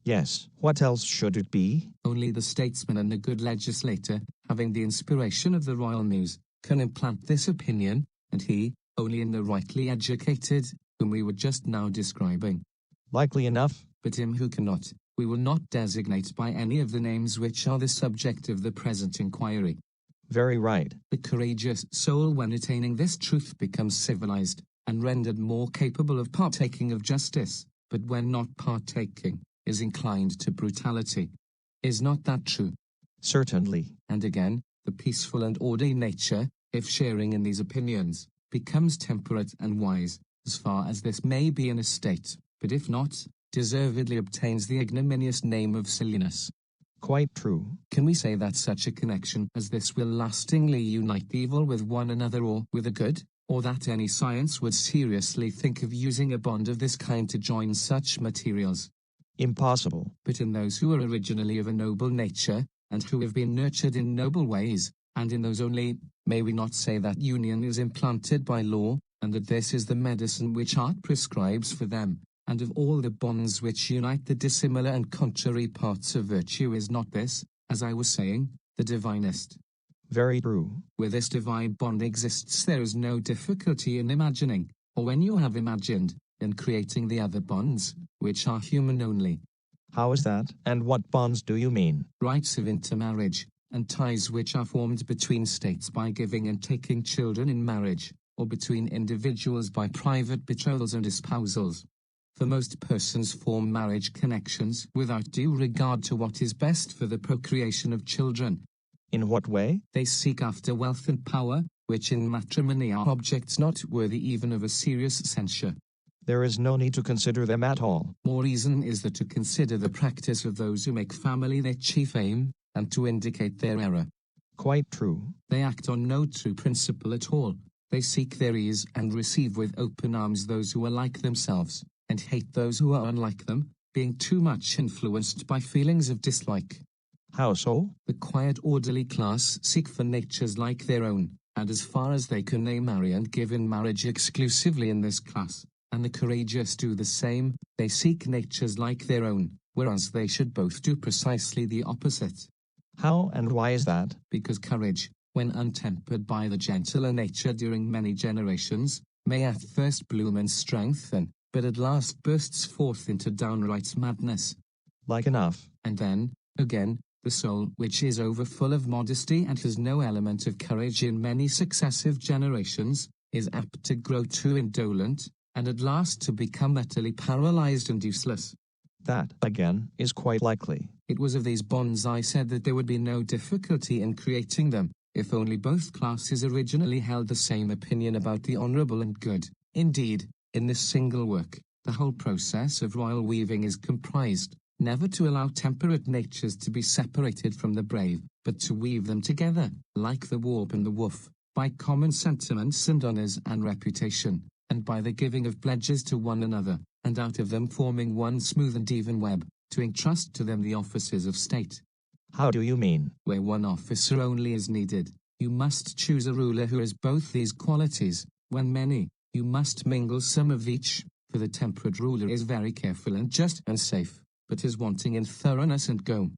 Yes, what else should it be? Only the statesman and the good legislator, having the inspiration of the royal muse, can implant this opinion, and he, only in the rightly educated, whom we were just now describing. Likely enough. But him who cannot, we will not designate by any of the names which are the subject of the present inquiry. Very right. The courageous soul, when attaining this truth, becomes civilized, and rendered more capable of partaking of justice, but when not partaking, is inclined to brutality. Is not that true? Certainly. And again, the peaceful and orderly nature, if sharing in these opinions, becomes temperate and wise, as far as this may be in a state, but if not, deservedly obtains the ignominious name of silliness. Quite true. Can we say that such a connection as this will lastingly unite the evil with one another or with the good, or that any science would seriously think of using a bond of this kind to join such materials? Impossible. But in those who are originally of a noble nature, and who have been nurtured in noble ways, and in those only, may we not say that union is implanted by law, and that this is the medicine which art prescribes for them, and of all the bonds which unite the dissimilar and contrary parts of virtue is not this, as I was saying, the divinest? Very true. Where this divine bond exists, there is no difficulty in imagining, or when you have imagined, in creating the other bonds, which are human only. How is that, and what bonds do you mean? Rights of intermarriage, and ties which are formed between states by giving and taking children in marriage, or between individuals by private betrothals and espousals. For most persons form marriage connections without due regard to what is best for the procreation of children. In what way? They seek after wealth and power, which in matrimony are objects not worthy even of a serious censure. There is no need to consider them at all. More reason is there to consider the practice of those who make family their chief aim, and to indicate their error. Quite true. They act on no true principle at all. They seek their ease and receive with open arms those who are like themselves, and hate those who are unlike them, being too much influenced by feelings of dislike. How so? The quiet orderly class seek for natures like their own, and as far as they can they marry and give in marriage exclusively in this class, and the courageous do the same, they seek natures like their own, whereas they should both do precisely the opposite. How and why is that? Because courage, when untempered by the gentler nature during many generations, may at first bloom and strengthen, but at last bursts forth into downright madness. Like enough. And then, again, the soul which is overfull of modesty and has no element of courage in many successive generations, is apt to grow too indolent, and at last to become utterly paralyzed and useless. That, again, is quite likely. It was of these bonds I said that there would be no difficulty in creating them, if only both classes originally held the same opinion about the honorable and good. Indeed, in this single work, the whole process of royal weaving is comprised, never to allow temperate natures to be separated from the brave, but to weave them together, like the warp and the woof, by common sentiments and honors and reputation, and by the giving of pledges to one another, and out of them forming one smooth and even web, to entrust to them the offices of state. How do you mean? Where one officer only is needed, you must choose a ruler who has both these qualities. When many, you must mingle some of each, for the temperate ruler is very careful and just and safe, but is wanting in thoroughness and go.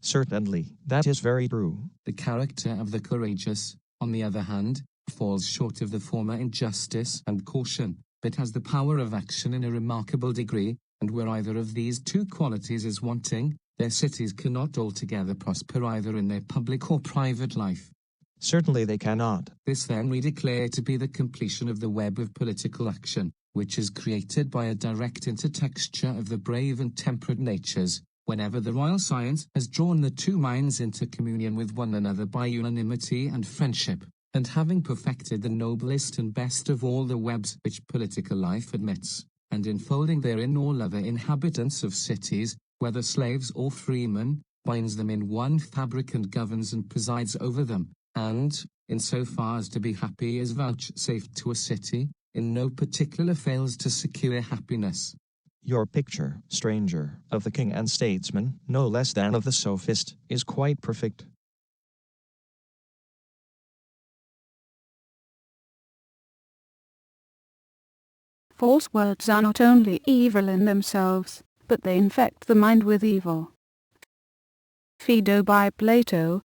Certainly, that is very true. The character of the courageous, on the other hand, falls short of the former in justice and caution, but has the power of action in a remarkable degree, and where either of these two qualities is wanting, their cities cannot altogether prosper either in their public or private life. Certainly they cannot. This then we declare to be the completion of the web of political action, which is created by a direct intertexture of the brave and temperate natures, whenever the royal science has drawn the two minds into communion with one another by unanimity and friendship, and having perfected the noblest and best of all the webs which political life admits, and enfolding therein all other inhabitants of cities, whether slaves or freemen, binds them in one fabric and governs and presides over them, and, in so far as to be happy is vouchsafed to a city, in no particular fails to secure happiness. Your picture, stranger, of the king and statesman, no less than of the sophist, is quite perfect. False words are not only evil in themselves, but they infect the mind with evil. Phaedo by Plato,